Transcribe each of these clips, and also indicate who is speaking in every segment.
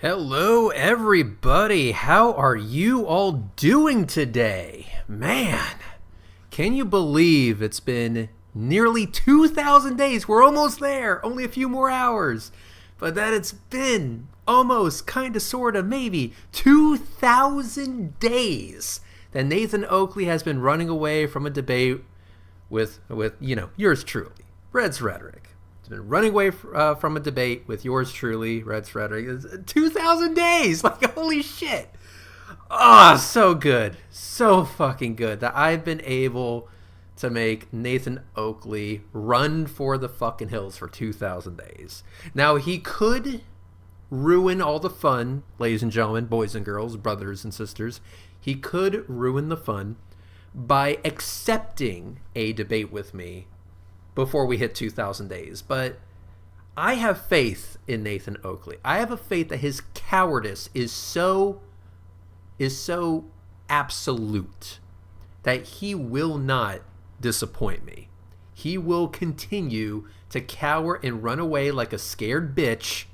Speaker 1: Hello, everybody. How are you all doing today? Man, can you believe it's been nearly 2,000 days? We're almost there. Only a few more hours. but that it's been almost, kind of, sort of, maybe 2,000 days that Nathan Oakley has been running away from a debate with yours truly, Red's Rhetoric. He's been running away from a debate with yours truly, Red's Rhetoric. It's 2,000 days! Like, holy shit! Oh, so good. So fucking good that I've been able to make Nathan Oakley run for the fucking hills for 2,000 days. Now, he could ruin all the fun, ladies and gentlemen, boys and girls, brothers and sisters. He could ruin the fun by accepting a debate with me before we hit 2,000 days. But I have faith in Nathan Oakley. I have a faith that his cowardice is so absolute that he will not disappoint me. He will continue to cower and run away like a scared bitch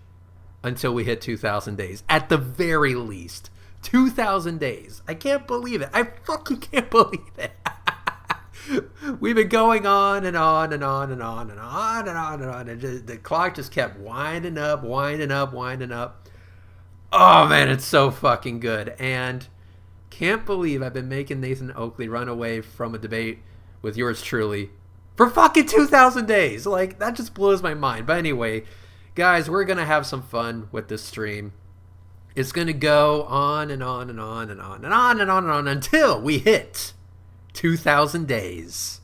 Speaker 1: until we hit 2,000 days. At the very least. 2,000 days. I can't believe it. I fucking can't believe it. We've been going on and on and on and on and on and on and on. And the clock just kept winding up. Oh, man, it's so fucking good. And can't believe I've been making Nathan Oakley run away from a debate with yours truly for fucking 2,000 days. Like, that just blows my mind. But anyway, guys, we're going to have some fun with this stream. It's going to go on and on and on and on and on and on and on until we hit 2,000 days.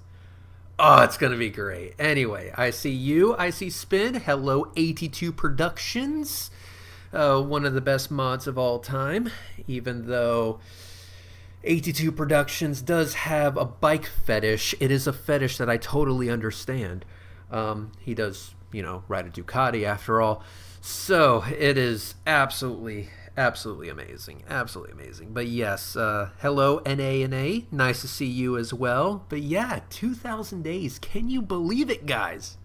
Speaker 1: Oh, it's going to be great. Anyway, I see you. I see Spin. Hello, 82 Productions. One of the best mods of all time, even though 82 Productions does have a bike fetish. It is a fetish that I totally understand. He does, ride a Ducati after all. So it is absolutely amazing. Absolutely amazing. But yes, hello, NA. Nice to see you as well. But yeah, 2,000 days. Can you believe it, guys?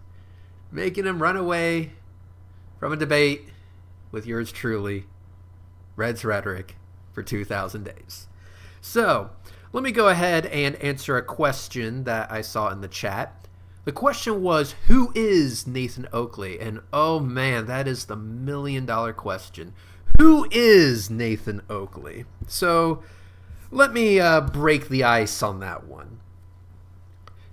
Speaker 1: Making him run away from a debate with yours truly, Red's Rhetoric, for 2,000 days. So, let me go ahead and answer a question that I saw in the chat. The question was, who is Nathan Oakley? And oh man, that is the $1 million question. Who is Nathan Oakley? So, let me break the ice on that one.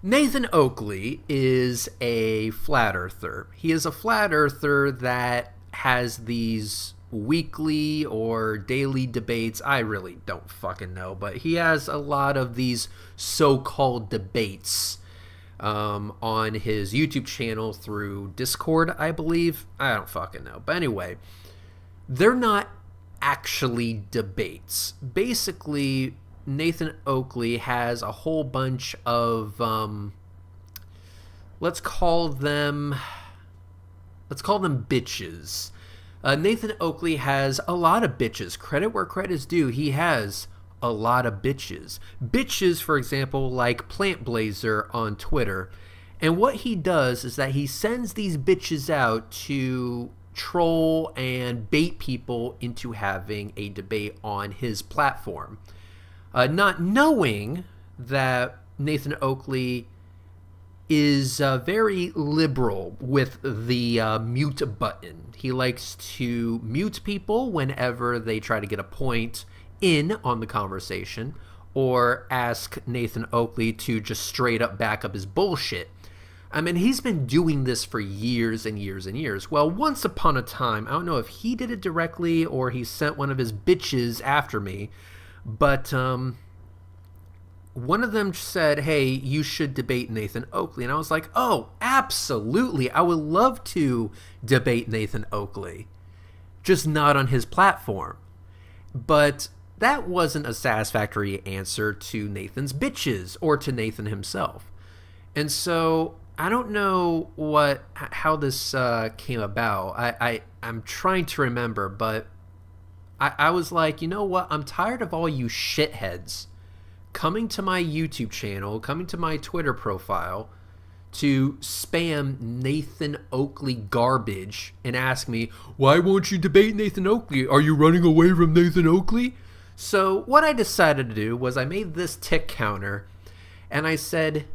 Speaker 1: Nathan Oakley is a flat earther. He is a flat earther that has these weekly or daily debates. I really don't fucking know, but he has a lot of these so-called debates on his YouTube channel through Discord, I believe. I don't fucking know. But anyway, they're not actually debates. Basically, Nathan Oakley has a whole bunch of, let's call them bitches. Nathan Oakley has a lot of bitches. Credit where credit's due. He has a lot of bitches. Bitches, for example, like Plant Blazer on Twitter. And what he does is that he sends these bitches out to troll and bait people into having a debate on his platform. Not knowing that Nathan Oakley is very liberal with the mute button. He likes to mute people whenever they try to get a point in on the conversation or ask Nathan Oakley to just straight up back up his bullshit. I mean, he's been doing this for years and years and years. Well, once upon a time, I don't know if he did it directly or he sent one of his bitches after me, but one of them said, hey, you should debate Nathan Oakley. And I was like, oh, absolutely. I would love to debate Nathan Oakley, just not on his platform. But that wasn't a satisfactory answer to Nathan's bitches or to Nathan himself. And so I don't know how this came about. I'm trying to remember, but I was like, you know what? I'm tired of all you shitheads coming to my YouTube channel, coming to my Twitter profile to spam Nathan Oakley garbage and ask me, why won't you debate Nathan Oakley? Are you running away from Nathan Oakley? So what I decided to do was I made this tick counter and I said,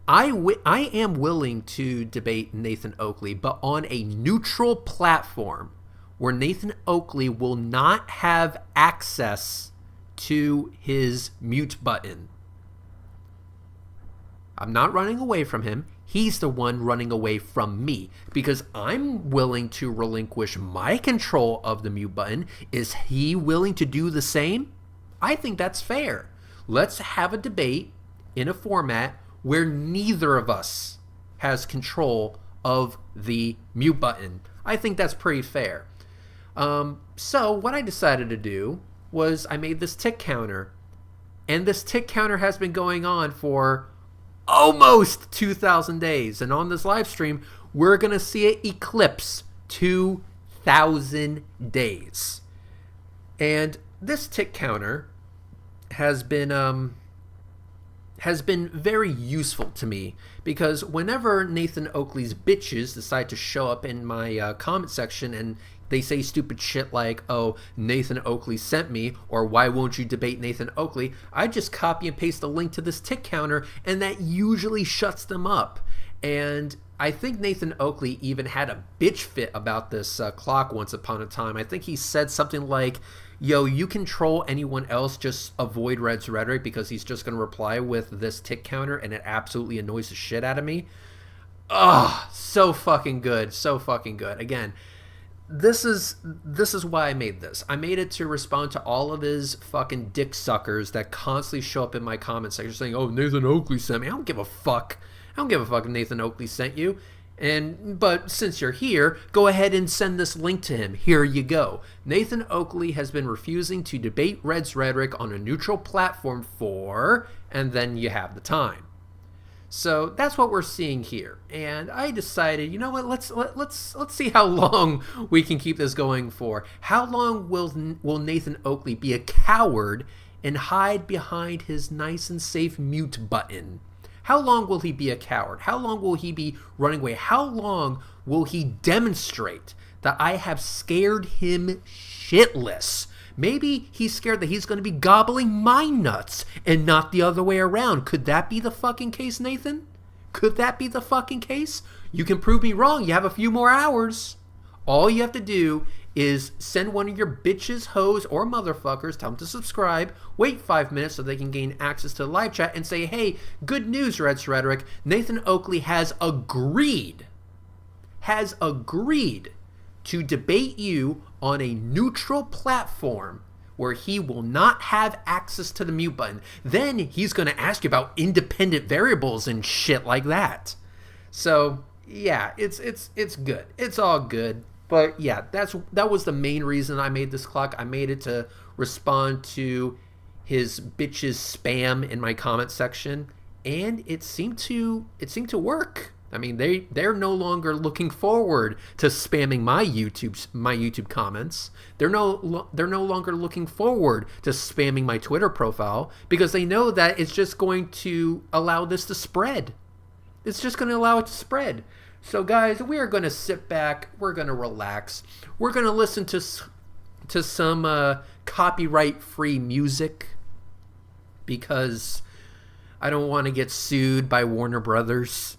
Speaker 1: I am willing to debate Nathan Oakley, but on a neutral platform where Nathan Oakley will not have access to his mute button. I'm not running away from him. He's the one running away from me because I'm willing to relinquish my control of the mute button. Is he willing to do the same? I think that's fair. Let's have a debate in a format where neither of us has control of the mute button. I think that's pretty fair. So what I decided to do was I made this tick counter. And this tick counter has been going on for almost 2,000 days. And on this live stream, we're going to see it eclipse 2,000 days. And this tick counter has been very useful to me because whenever Nathan Oakley's bitches decide to show up in my comment section and they say stupid shit like, oh, Nathan Oakley sent me, or why won't you debate Nathan Oakley, I just copy and paste a link to this tick counter, and that usually shuts them up. And I think Nathan Oakley even had a bitch fit about this clock once upon a time. I think he said something like, yo, you can troll anyone else, just avoid Red's rhetoric because he's just going to reply with this tick counter, and it absolutely annoys the shit out of me. Ugh, so fucking good, so fucking good. Again, this is why I made this. I made it to respond to all of his fucking dick suckers that constantly show up in my comment section saying, oh, Nathan Oakley sent me. I don't give a fuck. I don't give a fuck if Nathan Oakley sent you. But since you're here, go ahead and send this link to him. Here you go. Nathan Oakley has been refusing to debate Red's rhetoric on a neutral platform for, and then you have the time. So that's what we're seeing here. And I decided, you know what, let's see how long we can keep this going for. How long will Nathan Oakley be a coward and hide behind his nice and safe mute button? How long will he be a coward? How long will he be running away? How long will he demonstrate that I have scared him shitless? Maybe he's scared that he's going to be gobbling my nuts and not the other way around. Could that be the fucking case, Nathan? Could that be the fucking case? You can prove me wrong. You have a few more hours. All you have to do is send one of your bitches, hoes, or motherfuckers, tell them to subscribe, wait 5 minutes so they can gain access to the live chat, and say, hey, good news, Red's Rhetoric. Nathan Oakley has agreed to debate you on a neutral platform where he will not have access to the mute button. Then he's going to ask you about independent variables and shit like that. So, yeah, it's good. It's all good. But yeah, that was the main reason I made this clock. I made it to respond to his bitches spam in my comment section, and it seemed to work. I mean, they're no longer looking forward to spamming my YouTube comments. They're no longer looking forward to spamming my Twitter profile because they know that it's just going to allow this to spread. It's just going to allow it to spread. So guys, we are going to sit back. We're going to relax. We're going to listen to some copyright-free music because I don't want to get sued by Warner Brothers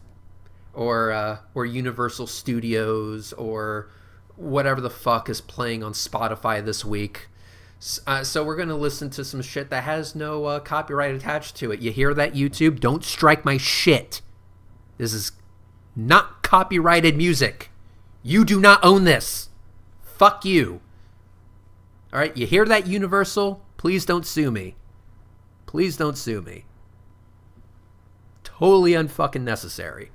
Speaker 1: or Universal Studios or whatever the fuck is playing on Spotify this week. So we're going to listen to some shit that has no copyright attached to it. You hear that, YouTube? Don't strike my shit. This is not copyrighted music. You do not own this. Fuck you. All right, you hear that, Universal? Please don't sue me. Please don't sue me. Totally unfucking necessary.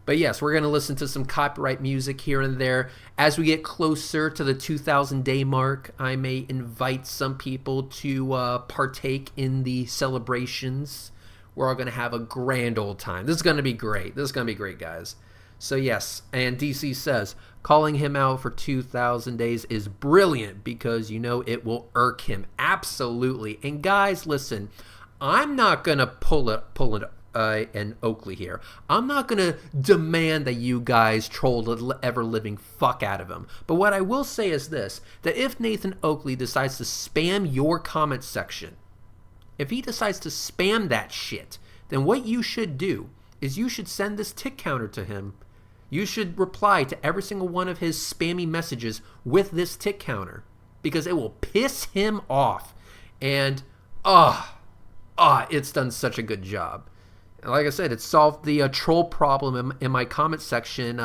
Speaker 1: But yes, we're going to listen to some copyright music here and there. As we get closer to the 2,000 day mark, I may invite some people to partake in the celebrations. We're all going to have a grand old time. This is going to be great. This is going to be great, guys. So yes, and DC says, calling him out for 2,000 days is brilliant because, you know, it will irk him. Absolutely. And guys, listen, I'm not going to pull an Oakley here. I'm not going to demand that you guys troll the ever-living fuck out of him. But what I will say is this, that if Nathan Oakley decides to spam your comment section, if he decides to spam that shit, then what you should do is you should send this tick counter to him. You should reply to every single one of his spammy messages with this tick counter, because it will piss him off. And it's done such a good job. And like I said, it solved the troll problem in my comment section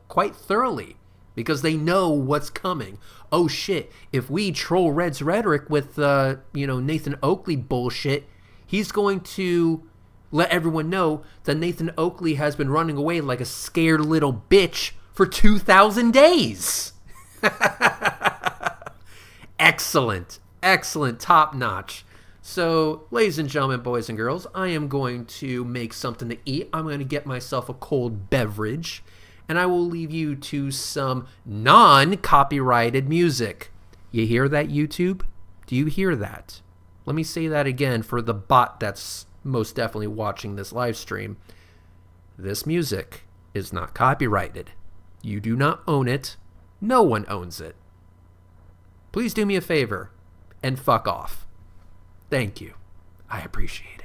Speaker 1: quite thoroughly, because they know what's coming. Oh shit, if we troll Red's rhetoric with Nathan Oakley bullshit, he's going to let everyone know that Nathan Oakley has been running away like a scared little bitch for 2,000 days. Excellent, top notch. So, ladies and gentlemen, boys and girls, I am going to make something to eat. I'm going to get myself a cold beverage, and I will leave you to some non-copyrighted music. You hear that, YouTube? Do you hear that? Let me say that again for the bot that's most definitely watching this live stream. This music is not copyrighted. You do not own it. No one owns it. Please do me a favor and fuck off. Thank you. I appreciate it.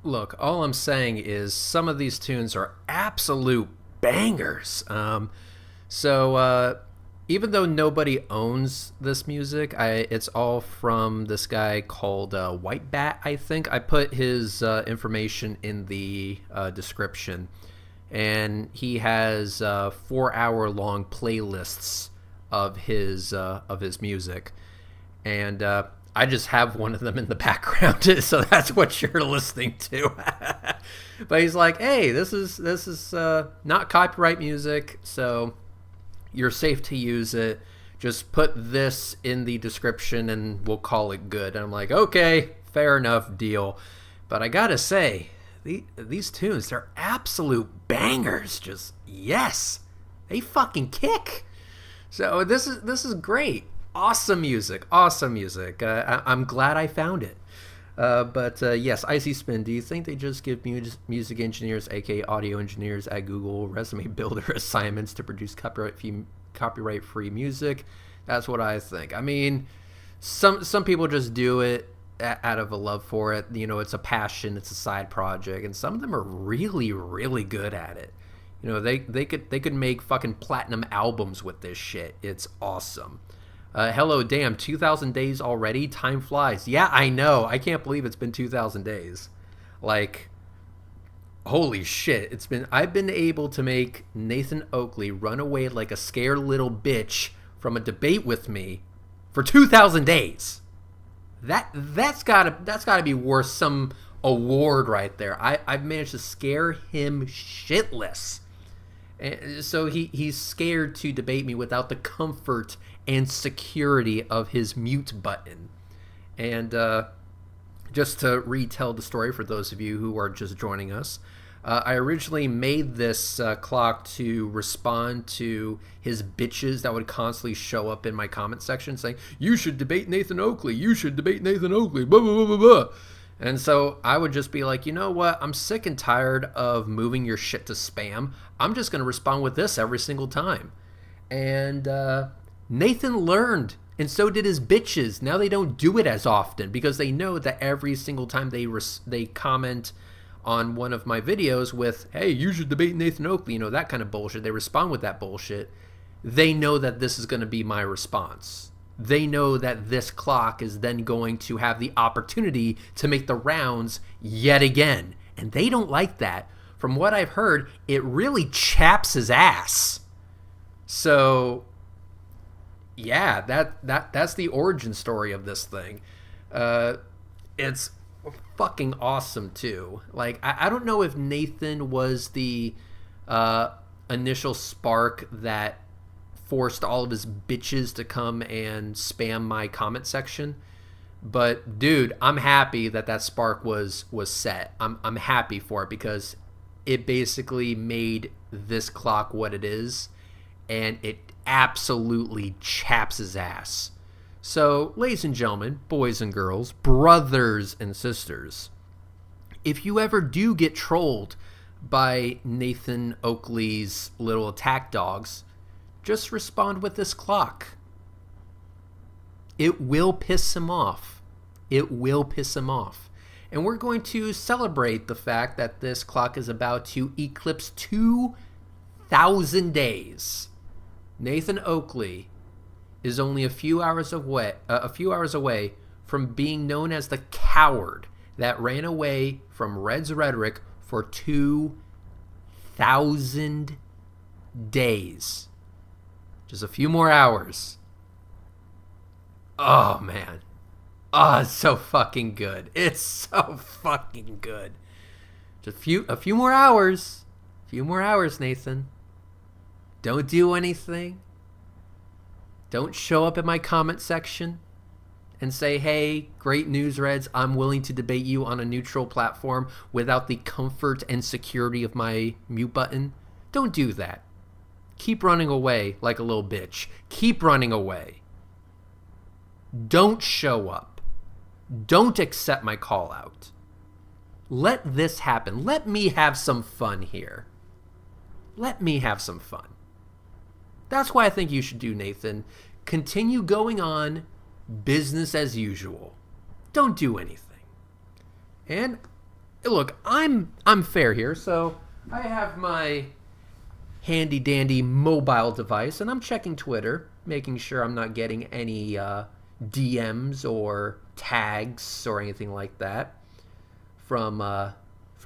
Speaker 1: Look, all I'm saying is some of these tunes are absolute bangers. So even though nobody owns this music, it's all from this guy called White Bat, I think. I put his information in the description. And he has 4-hour-long playlists of his music. And I just have one of them in the background, so that's what you're listening to. But he's like, hey, this is not copyright music, so you're safe to use it. Just put this in the description and we'll call it good. And I'm like, okay, fair enough, deal. But I gotta say, these tunes, they're absolute bangers. Just, yes, they fucking kick. So this is great. Awesome music. I'm glad I found it. But yes, Icy Spin, do you think they just give music engineers, aka audio engineers at Google, resume builder assignments to produce copyright-free music? That's what I think. I mean, some people just do it out of a love for it. You know, it's a passion, it's a side project, and some of them are really, really good at it. You know, they could make fucking platinum albums with this shit. It's awesome. Hello, damn, 2,000 days already? Time flies. Yeah, I know. I can't believe it's been 2,000 days. Like, holy shit. I've been able to make Nathan Oakley run away like a scared little bitch from a debate with me for 2,000 days. That's gotta be worth some award right there. I've managed to scare him shitless. And so he's scared to debate me without the comfort and security of his mute button. And just to retell the story for those of you who are just joining us, I originally made this clock to respond to his bitches that would constantly show up in my comment section saying, you should debate Nathan Oakley, blah, blah, blah, blah, blah. And so I would just be like, you know what? I'm sick and tired of moving your shit to spam. I'm just going to respond with this every single time. And Nathan learned, and so did his bitches. Now they don't do it as often because they know that every single time they comment on one of my videos with, hey, you should debate Nathan Oakley, you know, that kind of bullshit. They respond with that bullshit. They know that this is going to be my response. They know that this clock is then going to have the opportunity to make the rounds yet again. And they don't like that. From what I've heard, it really chaps his ass. So, yeah, that's the origin story of this thing. It's fucking awesome, too. Like, I don't know if Nathan was the initial spark that forced all of his bitches to come and spam my comment section, but dude, I'm happy that spark was set. I'm happy for it because it basically made this clock what it is, and it absolutely chaps his ass. So, ladies and gentlemen, boys and girls, brothers and sisters, if you ever do get trolled by Nathan Oakley's little attack dogs, just respond with this clock. It will piss him off. It will piss him off. And we're going to celebrate the fact that this clock is about to eclipse 2,000 days. Nathan Oakley is only a few hours away from being known as the coward that ran away from Red's rhetoric for 2,000 days. Just a few more hours. Oh, man. Oh, it's so fucking good. It's so fucking good. Just a few more hours. A few more hours, Nathan. Don't do anything. Don't show up in my comment section and say, hey, great news, Reds. I'm willing to debate you on a neutral platform without the comfort and security of my mute button. Don't do that. Keep running away like a little bitch. Keep running away. Don't show up. Don't accept my call out. Let this happen. Let me have some fun here. Let me have some fun. That's why I think you should do, Nathan. Continue going on business as usual. Don't do anything. And look, I'm fair here, so I have my handy dandy mobile device, and I'm checking Twitter, making sure I'm not getting any DMs or tags or anything like that from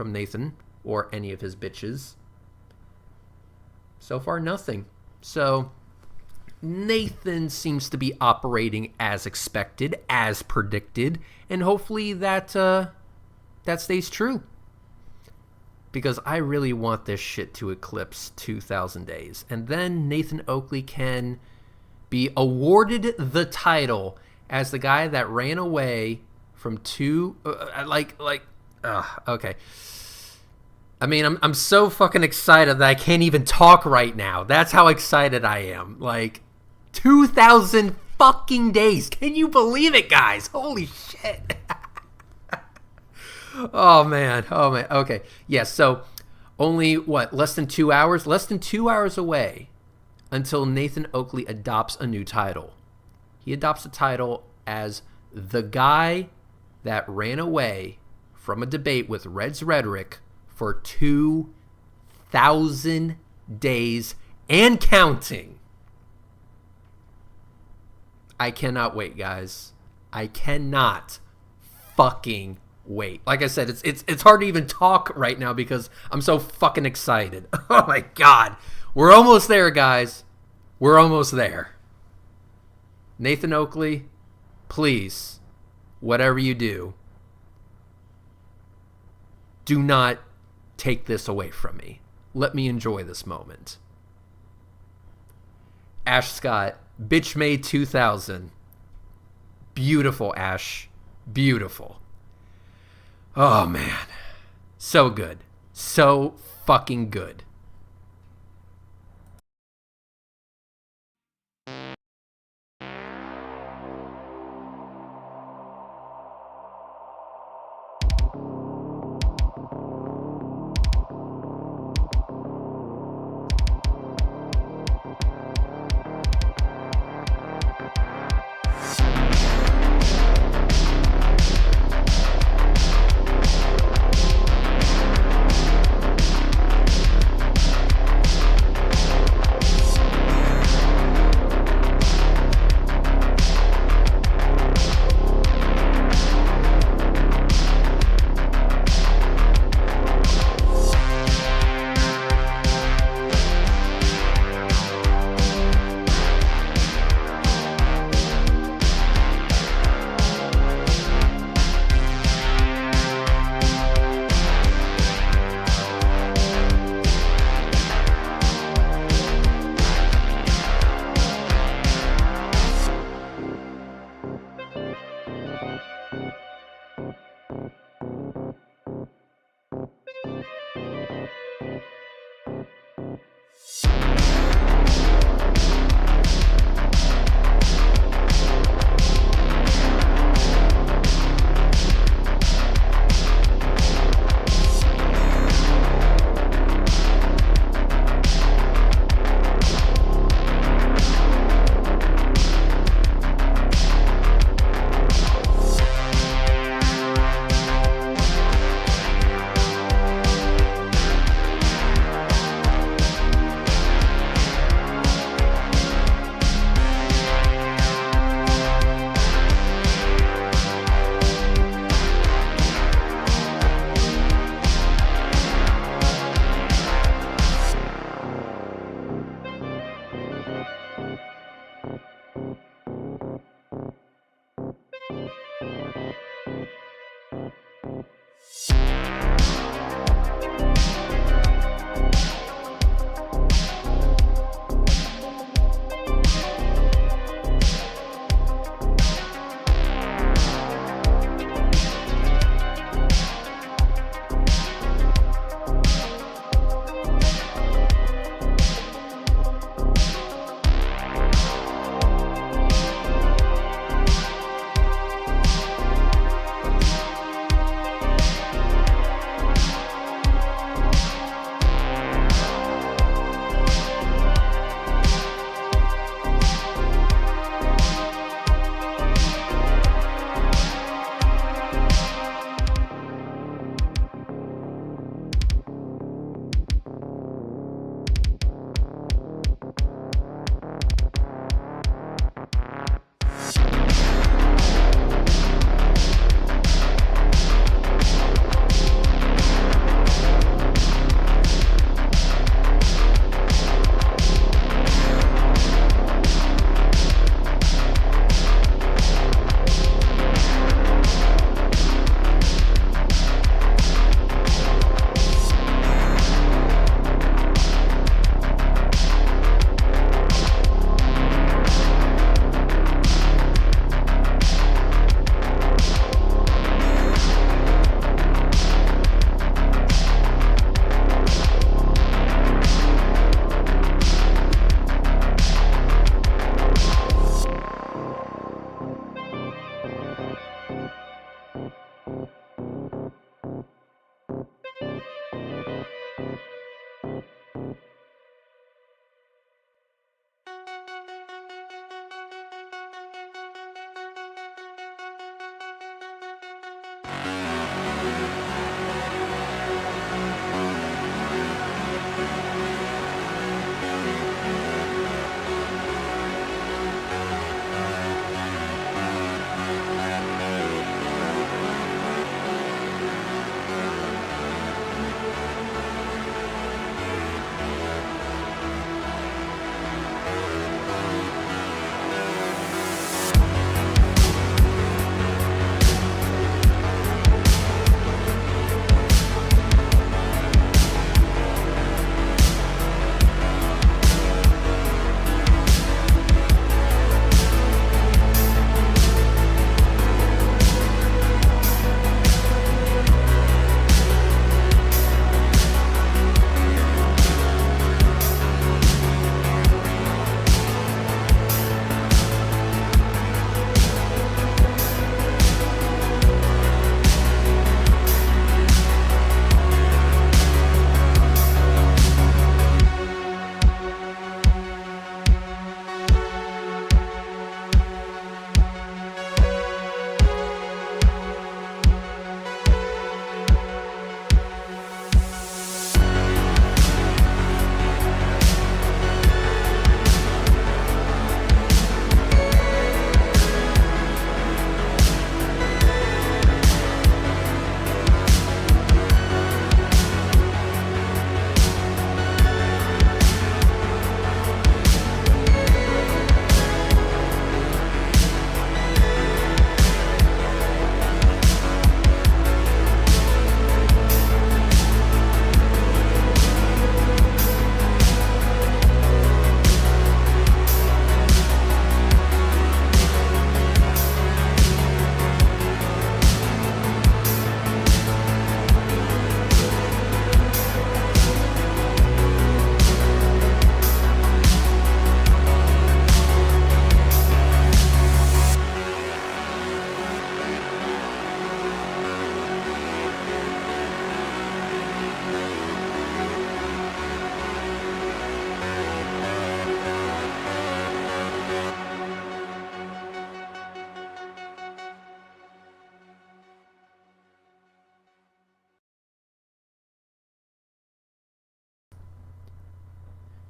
Speaker 1: Nathan or any of his bitches. So far, nothing. So Nathan seems to be operating as expected, as predicted, and hopefully that stays true. Because I really want this shit to eclipse 2,000 days. And then Nathan Oakley can be awarded the title as the guy that ran away from okay. I mean, I'm so fucking excited that I can't even talk right now. That's how excited I am. 2,000 fucking days. Can you believe it, guys? Holy shit. Oh, man. Okay. Yeah, so only, less than 2 hours? Less than 2 hours away until Nathan Oakley adopts a new title. He adopts a title as the guy that ran away from a debate with Red's Rhetoric for 2,000 days and counting. I cannot wait, guys. I cannot fucking wait. Like I said, it's hard to even talk right now because I'm so fucking excited. Oh my god. We're almost there, guys. We're almost there. Nathan Oakley, please, whatever you do not take this away from me. Let me enjoy this moment. Ash Scott, Bitch Made 2000. Beautiful, Ash. Beautiful. Oh, man. So good. So fucking good.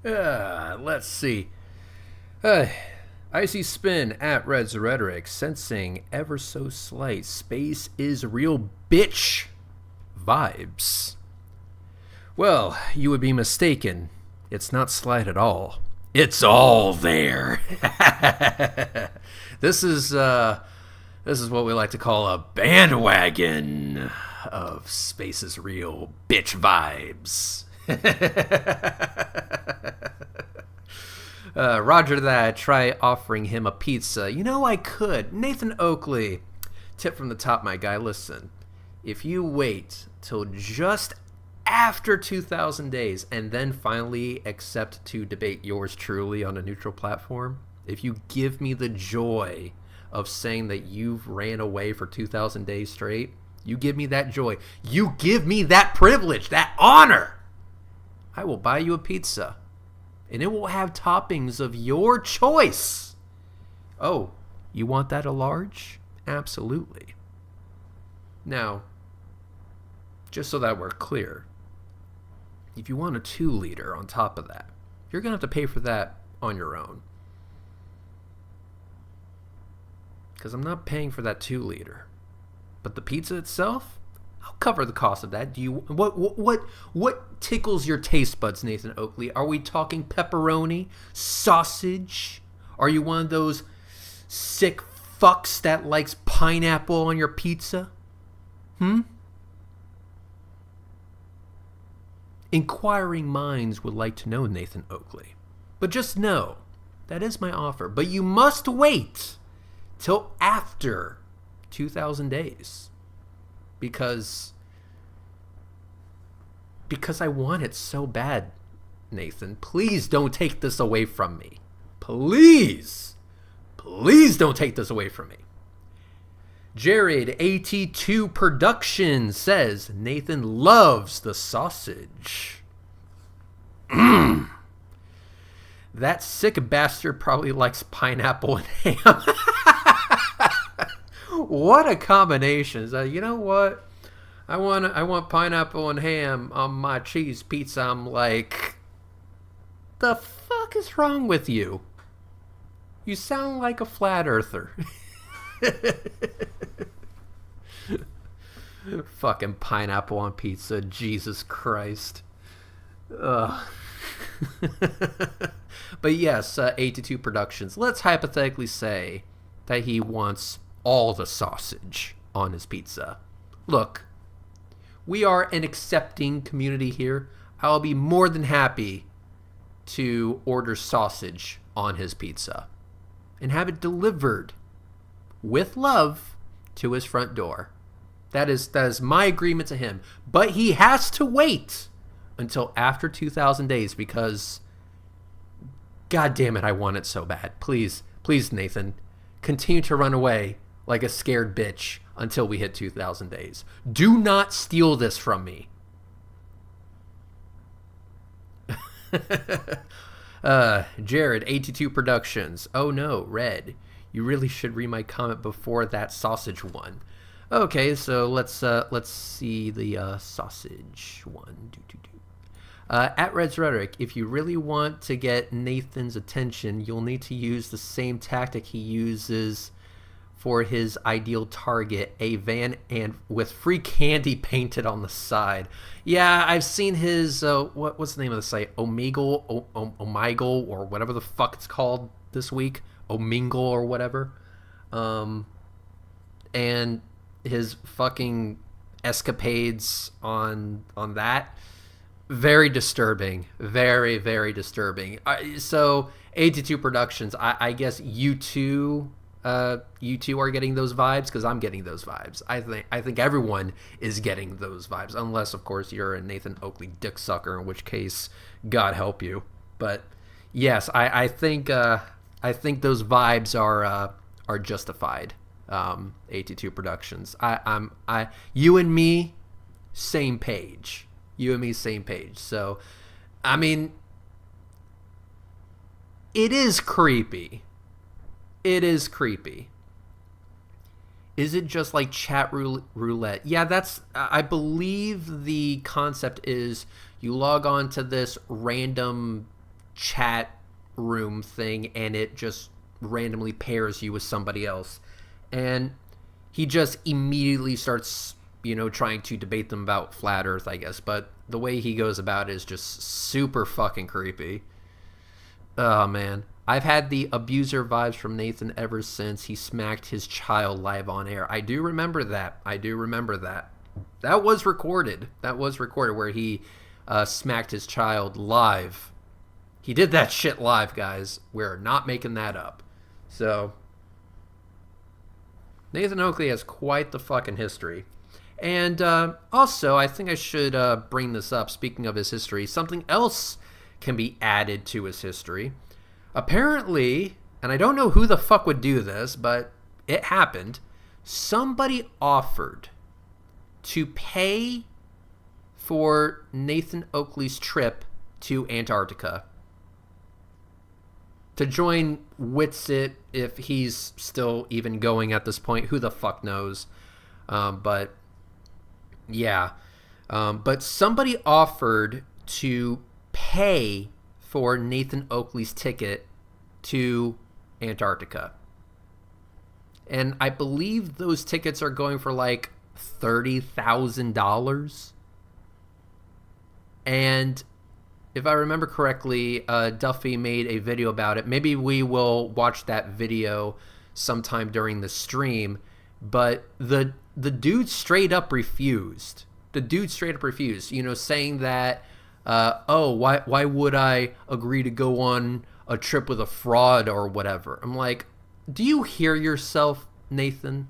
Speaker 1: Let's see. Icy spin at Red's Rhetoric, sensing ever so slight space is real bitch vibes. Well, you would be mistaken. It's not slight at all. It's all there. This is what we like to call a bandwagon of space's real bitch vibes. Roger that. Try offering him a pizza. You know I could. Nathan Oakley. Tip from the top, my guy. Listen, if you wait till just after 2,000 days and then finally accept to debate yours truly on a neutral platform, if you give me the joy of saying that you've ran away for 2,000 days straight, you give me that joy, you give me that privilege, that honor, I will buy you a pizza. And it will have toppings of your choice. Oh, you want that a large? Absolutely. Now, just so that we're clear, if you want a 2-liter on top of that, you're going to have to pay for that on your own. Because I'm not paying for that 2-liter. But the pizza itself, I'll cover the cost of that. Do you what tickles your taste buds, Nathan Oakley? Are we talking pepperoni, sausage? Are you one of those sick fucks that likes pineapple on your pizza? Inquiring minds would like to know, Nathan Oakley. But just know, that is my offer. But you must wait till after 2,000 days. Because I want it so bad, Nathan. Please don't take this away from me. Please don't take this away from me. Jared AT2 Productions says Nathan loves the sausage. That sick bastard probably likes pineapple and ham. What a combination. You know what? I want pineapple and ham on my cheese pizza. I'm like, the fuck is wrong with you? You sound like a flat earther. Fucking pineapple on pizza. Jesus Christ. Ugh. But yes, 82 Productions. Let's hypothetically say that he wants all the sausage on his pizza. Look, we are an accepting community here. I'll be more than happy to order sausage on his pizza and have it delivered with love to his front door. That is my agreement to him. But he has to wait until after 2,000 days because, God damn it, I want it so bad. Please, Nathan, continue to run away like a scared bitch until we hit 2,000 days. Do not steal this from me. Jared, 82 Productions. Oh no, Red. You really should read my comment before that sausage one. Okay, so let's see the sausage one. At Red's Rhetoric, if you really want to get Nathan's attention, you'll need to use the same tactic he uses for his ideal target, a van and with free candy painted on the side. Yeah, I've seen his what's the name of the site? Omegle, or whatever the fuck it's called this week. Omingle or whatever. And his fucking escapades on that. Very disturbing. Very, very disturbing. So 82 Productions, I guess you two are getting those vibes because I'm getting those vibes. I think everyone is getting those vibes, unless of course you're a Nathan Oakley dick sucker, in which case God help you. But yes, I think those vibes are justified. 82 Productions. You and me, same page. So, I mean, it is creepy. Is it just like chat roulette? Yeah, I believe the concept is you log on to this random chat room thing, and it just randomly pairs you with somebody else. And he just immediately starts, trying to debate them about flat Earth, I guess. But the way he goes about it is just super fucking creepy. Oh, man. I've had the abuser vibes from Nathan ever since he smacked his child live on air. I do remember that. That was recorded. Where he smacked his child live. He did that shit live, guys. We're not making that up. So, Nathan Oakley has quite the fucking history. And also, I think I should bring this up. Speaking of his history, something else can be added to his history. Apparently, and I don't know who the fuck would do this, but it happened. Somebody offered to pay for Nathan Oakley's trip to Antarctica. To join Witsit, if he's still even going at this point. Who the fuck knows? But, yeah. But somebody offered to pay for Nathan Oakley's ticket to Antarctica. And I believe those tickets are going for like $30,000. And if I remember correctly, Duffy made a video about it. Maybe we will watch that video sometime during the stream. But the dude straight up refused. Saying that, why would I agree to go on a trip with a fraud or whatever? I'm like, do you hear yourself, Nathan?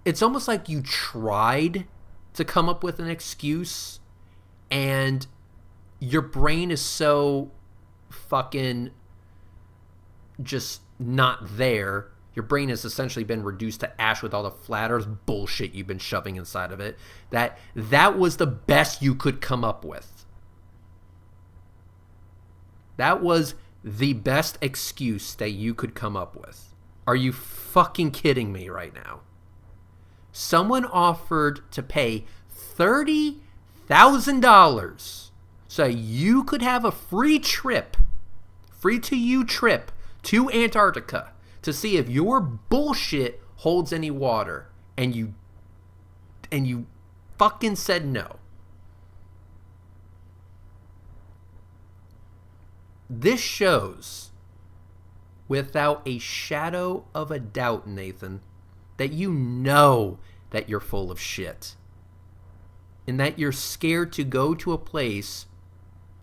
Speaker 1: It's almost like you tried to come up with an excuse and your brain is so fucking just not there. Your brain has essentially been reduced to ash with all the flat earth bullshit you've been shoving inside of it. That was the best you could come up with. That was the best excuse that you could come up with. Are you fucking kidding me right now? Someone offered to pay $30,000 so you could have a free to you trip to Antarctica to see if your bullshit holds any water, and you fucking said no. This shows, without a shadow of a doubt, Nathan, that you know that you're full of shit. And that you're scared to go to a place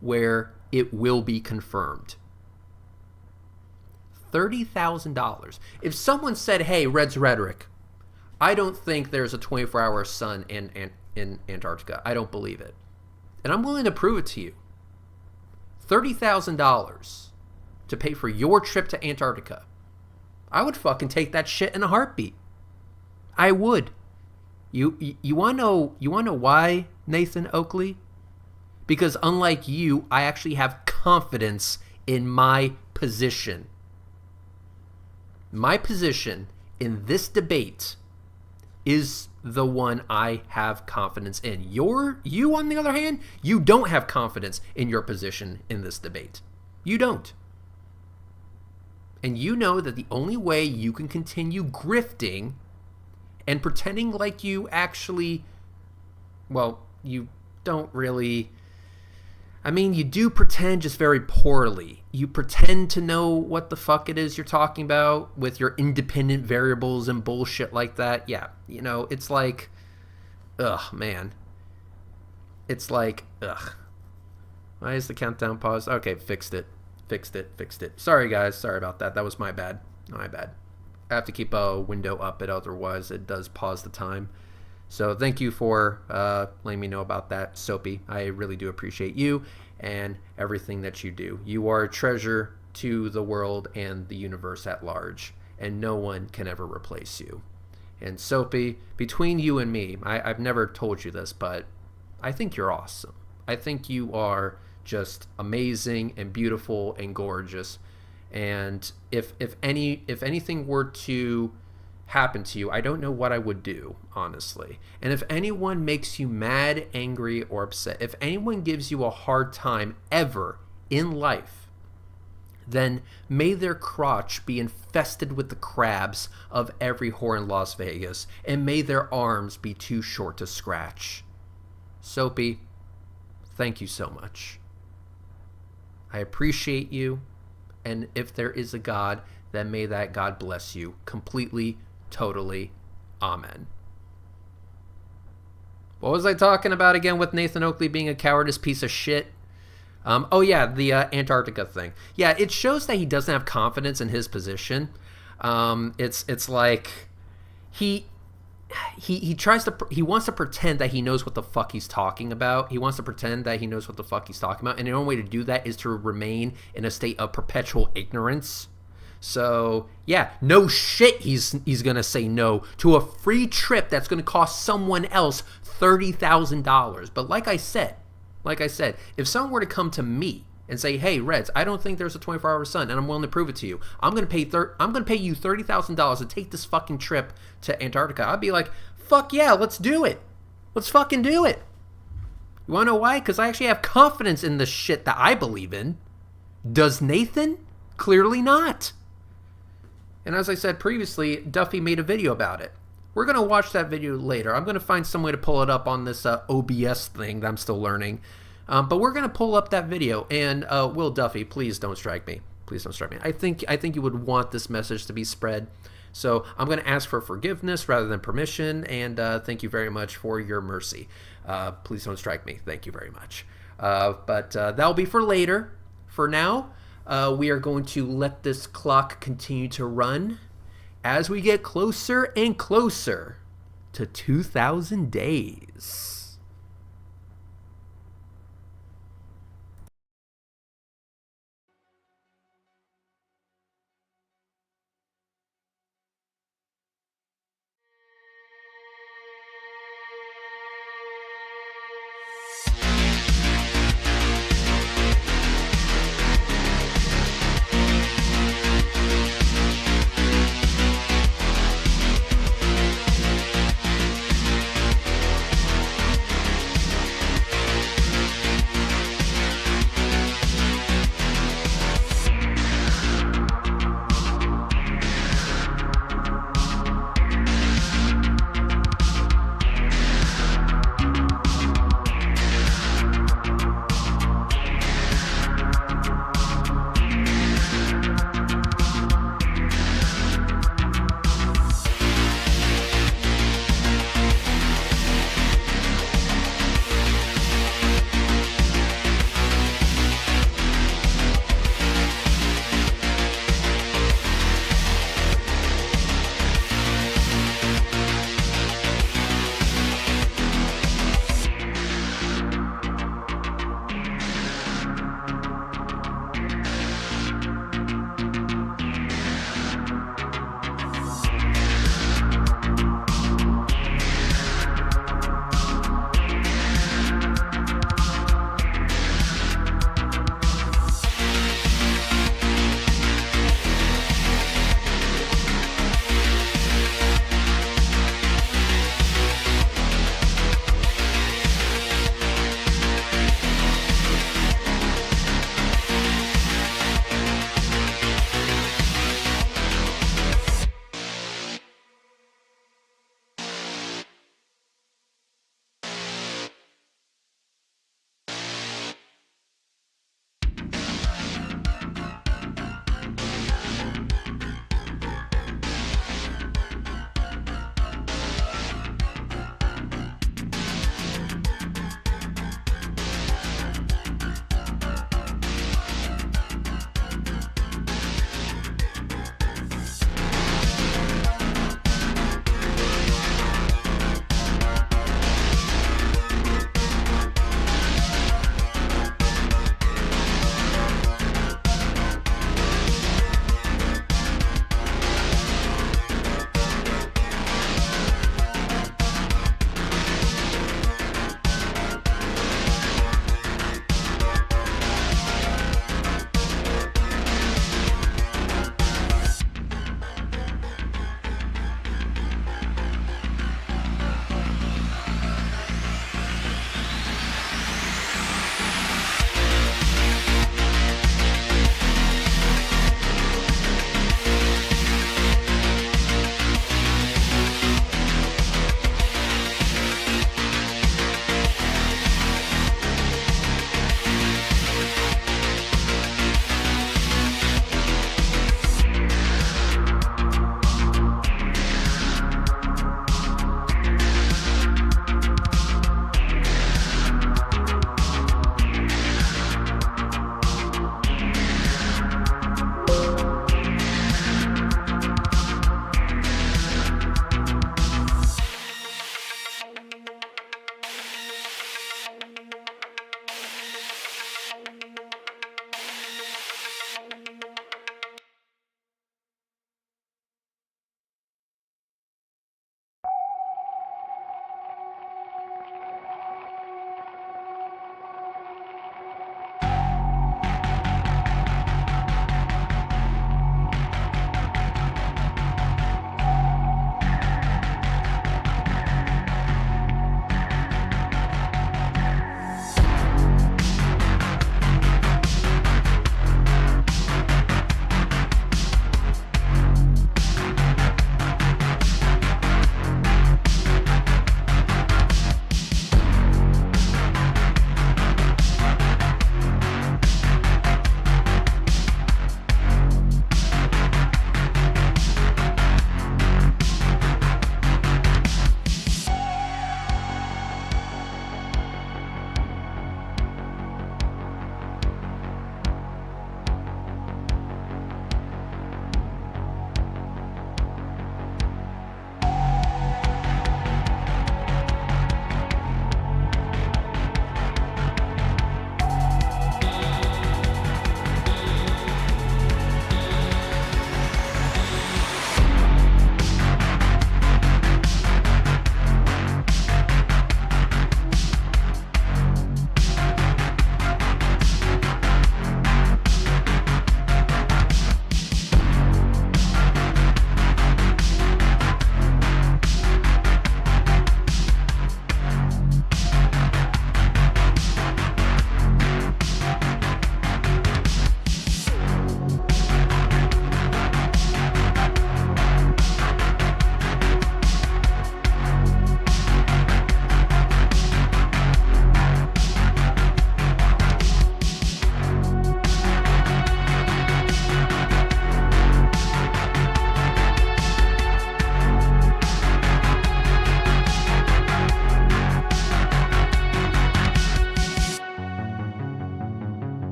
Speaker 1: where it will be confirmed. $30,000. If someone said, hey, Red's Rhetoric, I don't think there's a 24-hour sun in Antarctica. I don't believe it. And I'm willing to prove it to you. $30,000 to pay for your trip to Antarctica. I would fucking take that shit in a heartbeat. I would. You want to know why, Nathan Oakley? Because unlike you, I actually have confidence in my position. My position in this debate is the one I have confidence in. You, on the other hand, you don't have confidence in your position in this debate. You don't. And you know that the only way you can continue grifting and pretending like you actually, well, you don't really, I mean, you do pretend just very poorly. You pretend to know what the fuck it is you're talking about with your independent variables and bullshit like that. Yeah, it's like, ugh, man. It's like, ugh. Why is the countdown paused? Okay, fixed it. Sorry, guys. Sorry about that. That was my bad. I have to keep a window up, otherwise it does pause the time. So thank you for letting me know about that, Soapy. I really do appreciate you and everything that you do. You are a treasure to the world and the universe at large, and no one can ever replace you. And Soapy, between you and me, I've never told you this, but I think you're awesome. I think you are just amazing and beautiful and gorgeous. And if anything were to happen to you, I don't know what I would do, honestly. And if anyone makes you mad, angry, or upset, if anyone gives you a hard time ever in life, then may their crotch be infested with the crabs of every whore in Las Vegas, and may their arms be too short to scratch. Soapy, thank you so much. I appreciate you, and if there is a God, then may that God bless you completely, totally. Amen. What was I talking about again with Nathan Oakley being a cowardice piece of shit? The Antarctica thing. Yeah, it shows that he doesn't have confidence in his position. It's like he wants to pretend that he knows what the fuck he's talking about. And the only way to do that is to remain in a state of perpetual ignorance. So, yeah, no shit he's going to say no to a free trip that's going to cost someone else $30,000. But like I said, if someone were to come to me and say, "Hey, Reds, I don't think there's a 24-hour sun, and I'm willing to prove it to you. I'm going to pay you $30,000 to take this fucking trip to Antarctica." I'd be like, "Fuck yeah, let's do it. Let's fucking do it." You want to know why? Because I actually have confidence in the shit that I believe in. Does Nathan? Clearly not. And as I said previously, Duffy made a video about it. We're going to watch that video later. I'm going to find some way to pull it up on this OBS thing that I'm still learning. But we're going to pull up that video. And Will Duffy, please don't strike me. Please don't strike me. I think you would want this message to be spread. So I'm going to ask for forgiveness rather than permission. And thank you very much for your mercy. Please don't strike me. Thank you very much. But that'll be for later. For now, we are going to let this clock continue to run as we get closer and closer to 2,000 days.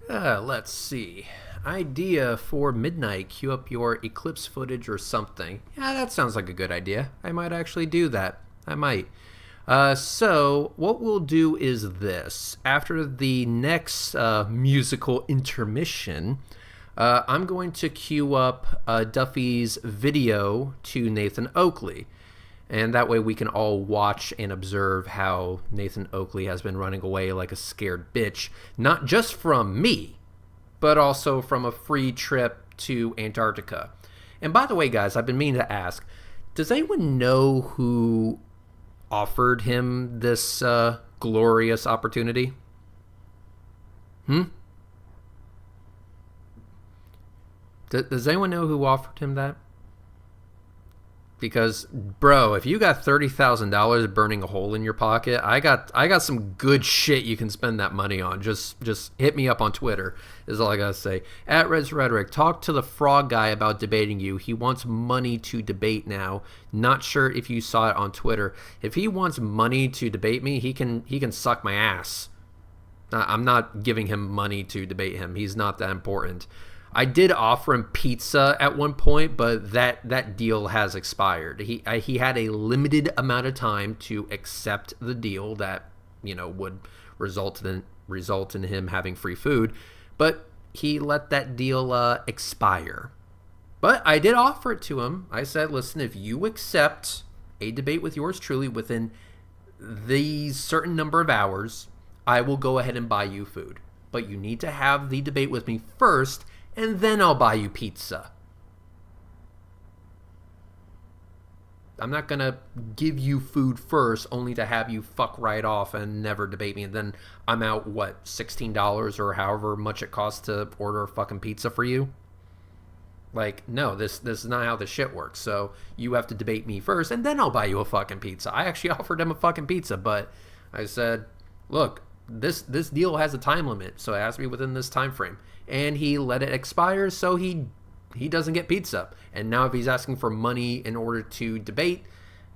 Speaker 1: Let's see. Idea for midnight. Cue up your eclipse footage or something. Yeah, that sounds like a good idea. I might actually do that. I might. So what we'll do is this. After the next musical intermission, I'm going to cue up Duffy's video to Nathan Oakley. And that way we can all watch and observe how Nathan Oakley has been running away like a scared bitch. Not just from me, but also from a free trip to Antarctica. And by the way, guys, I've been meaning to ask, does anyone know who offered him this glorious opportunity? Does anyone know who offered him that? Because, bro, if you got $30,000 burning a hole in your pocket, I got some good shit you can spend that money on. Just hit me up on Twitter, is all I gotta say. At Reds Rhetoric, talk to the frog guy about debating you. He wants money to debate now. Not sure if you saw it on Twitter. If he wants money to debate me, he can suck my ass. I'm not giving him money to debate him. He's not that important. I did offer him pizza at one point, but that deal has expired. He had a limited amount of time to accept the deal that, would result in him having free food, but he let that deal expire. But I did offer it to him. I said, listen, if you accept a debate with yours truly within these certain number of hours, I will go ahead and buy you food. But you need to have the debate with me first, and then I'll buy you pizza. I'm not going to give you food first only to have you fuck right off and never debate me. And then I'm out, $16 or however much it costs to order a fucking pizza for you? Like, no, this is not how this shit works. So you have to debate me first, and then I'll buy you a fucking pizza. I actually offered him a fucking pizza, but I said, look, this deal has a time limit, so it has to be within this time frame. And he let it expire, so he doesn't get pizza. And now if he's asking for money in order to debate,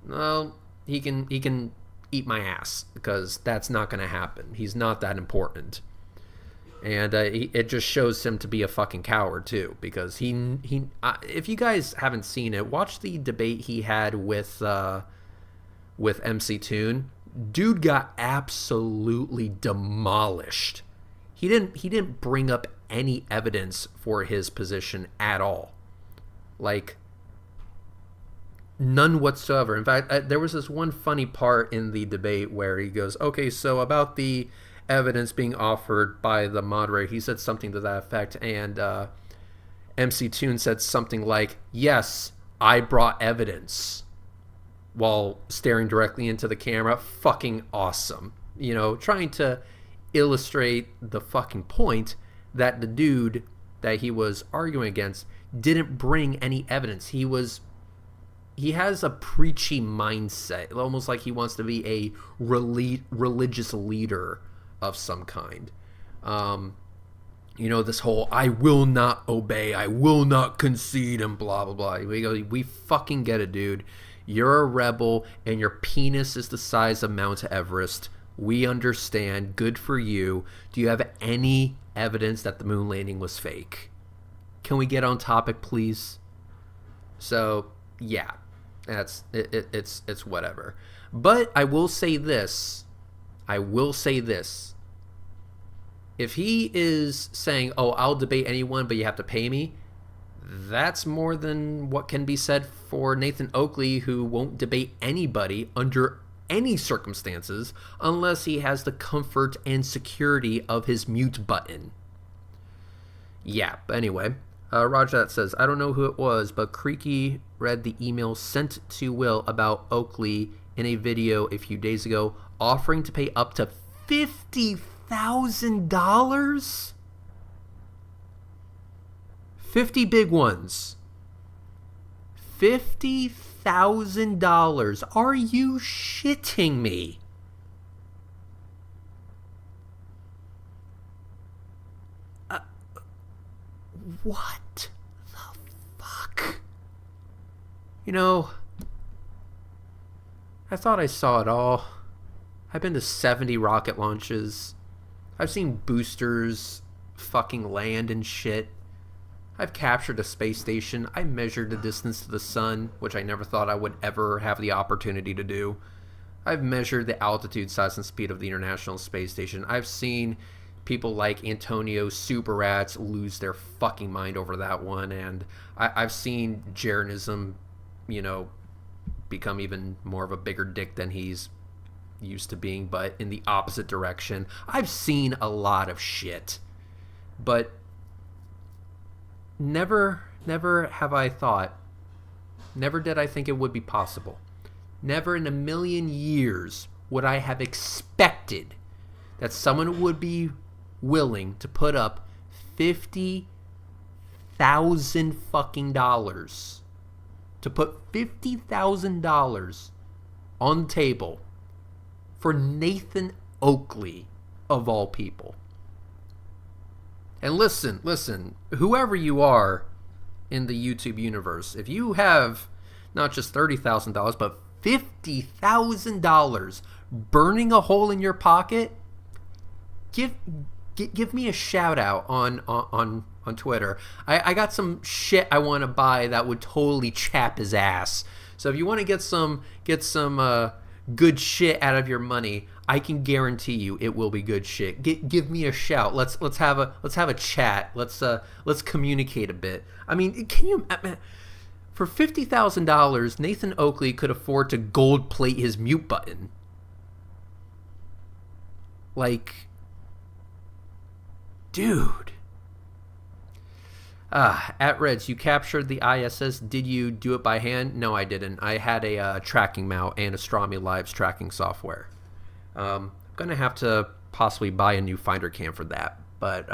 Speaker 1: well, he can eat my ass, because that's not going to happen. He's not that important. And it just shows him to be a fucking coward too, because if you guys haven't seen it, watch the debate he had with MC Toon. Dude got absolutely demolished. He didn't bring up any evidence for his position at all. Like, none whatsoever. In fact, there was this one funny part in the debate where he goes, okay, so about the evidence being offered by the moderator, he said something to that effect, and MC Toon said something like, yes, I brought evidence, while staring directly into the camera. Fucking awesome. Trying to illustrate the fucking point that the dude that he was arguing against didn't bring any evidence. He has a preachy mindset, almost like he wants to be a religious leader of some kind. This whole I will not obey, I will not concede, and blah blah blah. We fucking get it, dude. You're a rebel, and your penis is the size of Mount Everest. We understand. Good for you. Do you have any evidence that the moon landing was fake? Can we get on topic, please? So, yeah. It's whatever. But I will say this. If he is saying, oh, I'll debate anyone, but you have to pay me, that's more than what can be said for Nathan Oakley, who won't debate anybody under any circumstances unless he has the comfort and security of his mute button. Yeah, but anyway, Roger that says, I don't know who it was, but Creaky read the email sent to Will about Oakley in a video a few days ago, offering to pay up to $50,000? 50 big ones. $50,000. Are you shitting me? What the fuck? I thought I saw it all. I've been to 70 rocket launches. I've seen boosters fucking land and shit. I've captured a space station. I measured the distance to the sun, which I never thought I would ever have the opportunity to do. I've measured the altitude, size, and speed of the International Space Station. I've seen people like Antonio Super Rats lose their fucking mind over that one, and I've seen Jeranism, become even more of a bigger dick than he's used to being, but in the opposite direction. I've seen a lot of shit, but never have I thought, never did I think it would be possible. Never in a million years would I have expected that someone would be willing to put up $50,000 fucking dollars, to put $50,000 on the table for Nathan Oakley, of all people. And listen, whoever you are in the YouTube universe, if you have not just $30,000, but $50,000 burning a hole in your pocket, give me a shout out on Twitter. I got some shit I want to buy that would totally chap his ass. So if you want to get some good shit out of your money, I can guarantee you it will be good shit. Give me a shout. Let's have a chat. Let's communicate a bit. I mean, can you? For $50,000, Nathan Oakley could afford to gold plate his mute button. Like, dude. At Reds, you captured the ISS. Did you do it by hand? No, I didn't. I had a tracking mount and Astronomy Live's tracking software. I'm going to have to possibly buy a new finder cam for that, but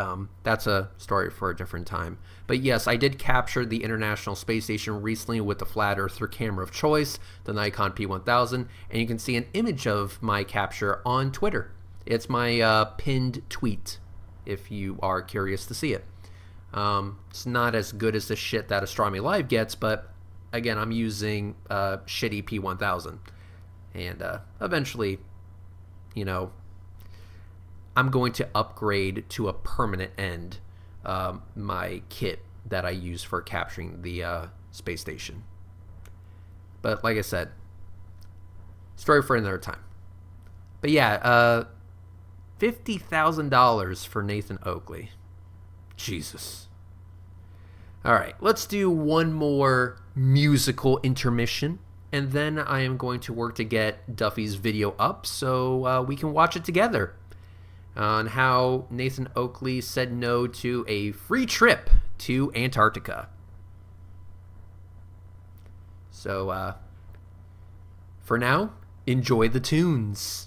Speaker 1: that's a story for a different time. But yes, I did capture the International Space Station recently with the flat earther camera of choice, the Nikon P1000, and you can see an image of my capture on Twitter. It's my pinned tweet, if you are curious to see it. It's not as good as the shit that Astronomy Live gets, but again, I'm using shitty P1000, and eventually, I'm going to upgrade to a permanent end my kit that I use for capturing the space station. But like I said, story for another time. But yeah, $50,000 for Nathan Oakley. Jesus. All right, let's do one more musical intermission, and then I am going to work to get Duffy's video up so we can watch it together on how Nathan Oakley said no to a free trip to Antarctica. So, for now, enjoy the tunes.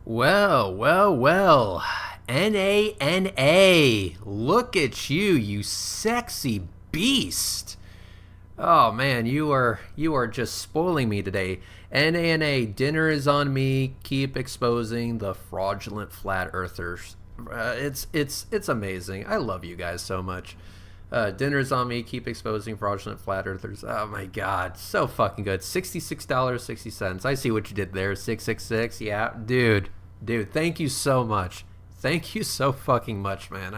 Speaker 1: Well, well, well. NANA. Look at you, you sexy beast. Oh man, you are just spoiling me today. NANA, dinner is on me. Keep exposing the fraudulent flat earthers. It's amazing. I love you guys so much. Dinner's on me. Keep exposing fraudulent flat earthers. Oh my god, so fucking good. $66.60. I see what you did there. 666. Yeah, dude. Thank you so much. Thank you so fucking much, man.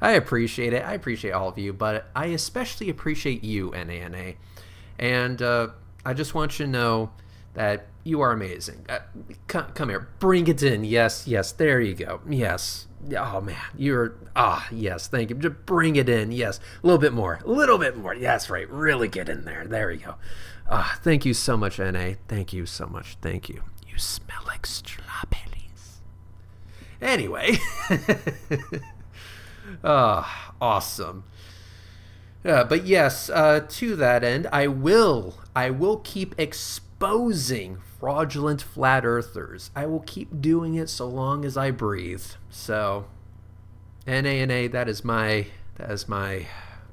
Speaker 1: I appreciate it. I appreciate all of you, but I especially appreciate you, NANA. And I just want you to know that you are amazing. Come here. Bring it in. Yes. There you go. Yes. Oh, man. Yes. Thank you. Just bring it in. Yes. A little bit more. Yes, right. Really get in there. There you go. Thank you so much, NA. Thank you so much. Thank you. You smell like strawberries. Anyway. Awesome. But yes, to that end, I will keep exposing fraudulent flat earthers. I will keep doing it so long as I breathe. So, NANA, that is my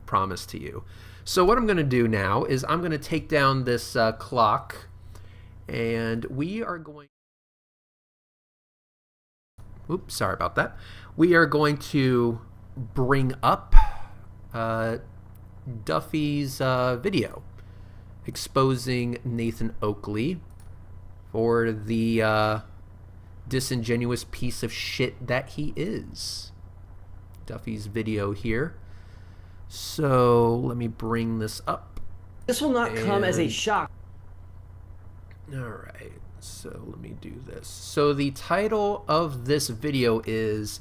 Speaker 1: promise to you. So what I'm going to do now is I'm going to take down this clock, and we are going... Oops, sorry about that. We are going to bring up Duffy's video exposing Nathan Oakley for the disingenuous piece of shit that he is. Duffy's video here. So let me bring this up.
Speaker 2: This will not come as a shock.
Speaker 1: All right. So let me do this. So the title of this video is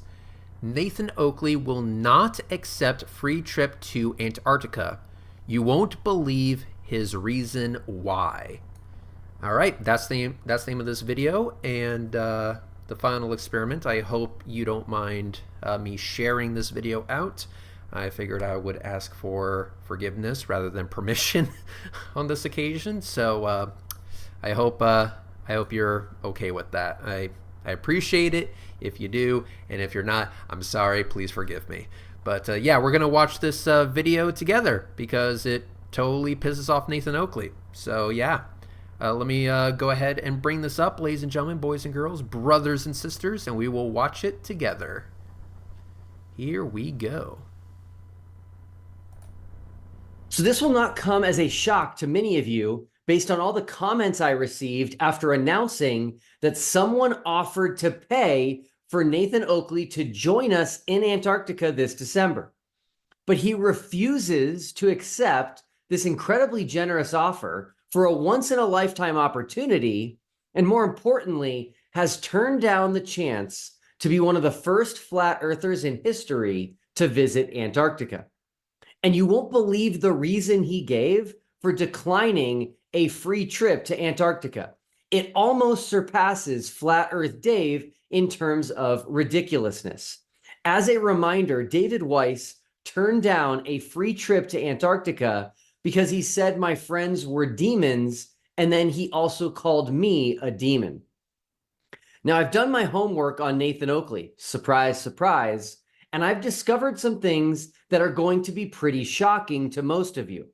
Speaker 1: Nathan Oakley will not accept free trip to Antarctica. You won't believe his reason why. All right, that's the name of this video, and the final experiment. I hope you don't mind me sharing this video out. I figured I would ask for forgiveness rather than permission on this occasion. So I hope you're okay with that. I appreciate it if you do, and if you're not, I'm sorry. Please forgive me. But yeah, we're gonna watch this video together because it totally pisses off Nathan Oakley. So yeah, let me go ahead and bring this up, ladies and gentlemen, boys and girls, brothers and sisters, and we will watch it together. Here we go.
Speaker 2: So this will not come as a shock to many of you based on all the comments I received after announcing that someone offered to pay for Nathan Oakley to join us in Antarctica this December. But he refuses to accept this incredibly generous offer for a once-in-a-lifetime opportunity, and more importantly, has turned down the chance to be one of the first flat earthers in history to visit Antarctica. And you won't believe the reason he gave for declining a free trip to Antarctica. It almost surpasses Flat Earth Dave in terms of ridiculousness. As a reminder, David Weiss turned down a free trip to Antarctica because he said my friends were demons, and then he also called me a demon. Now, I've done my homework on Nathan Oakley, surprise, surprise, and I've discovered some things that are going to be pretty shocking to most of you.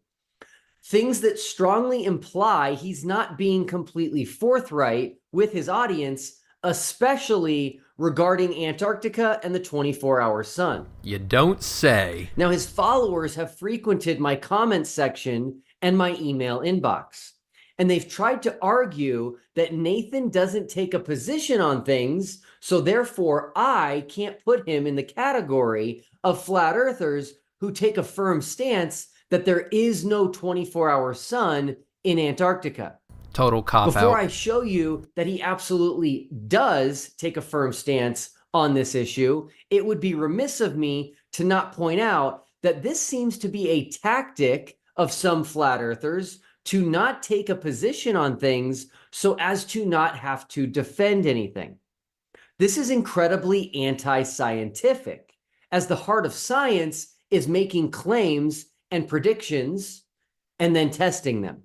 Speaker 2: Things that strongly imply he's not being completely forthright with his audience, especially regarding Antarctica and the 24-hour sun.
Speaker 1: You don't say.
Speaker 2: Now, his followers have frequented my comment section and my email inbox, and they've tried to argue that Nathan doesn't take a position on things, so therefore I can't put him in the category of flat earthers who take a firm stance that there is no 24-hour sun in Antarctica.
Speaker 1: Total cop-out.
Speaker 2: Before I show you that he absolutely does take a firm stance on this issue, it would be remiss of me to not point out that this seems to be a tactic of some flat earthers to not take a position on things so as to not have to defend anything. This is incredibly anti-scientific, as the heart of science is making claims and predictions and then testing them.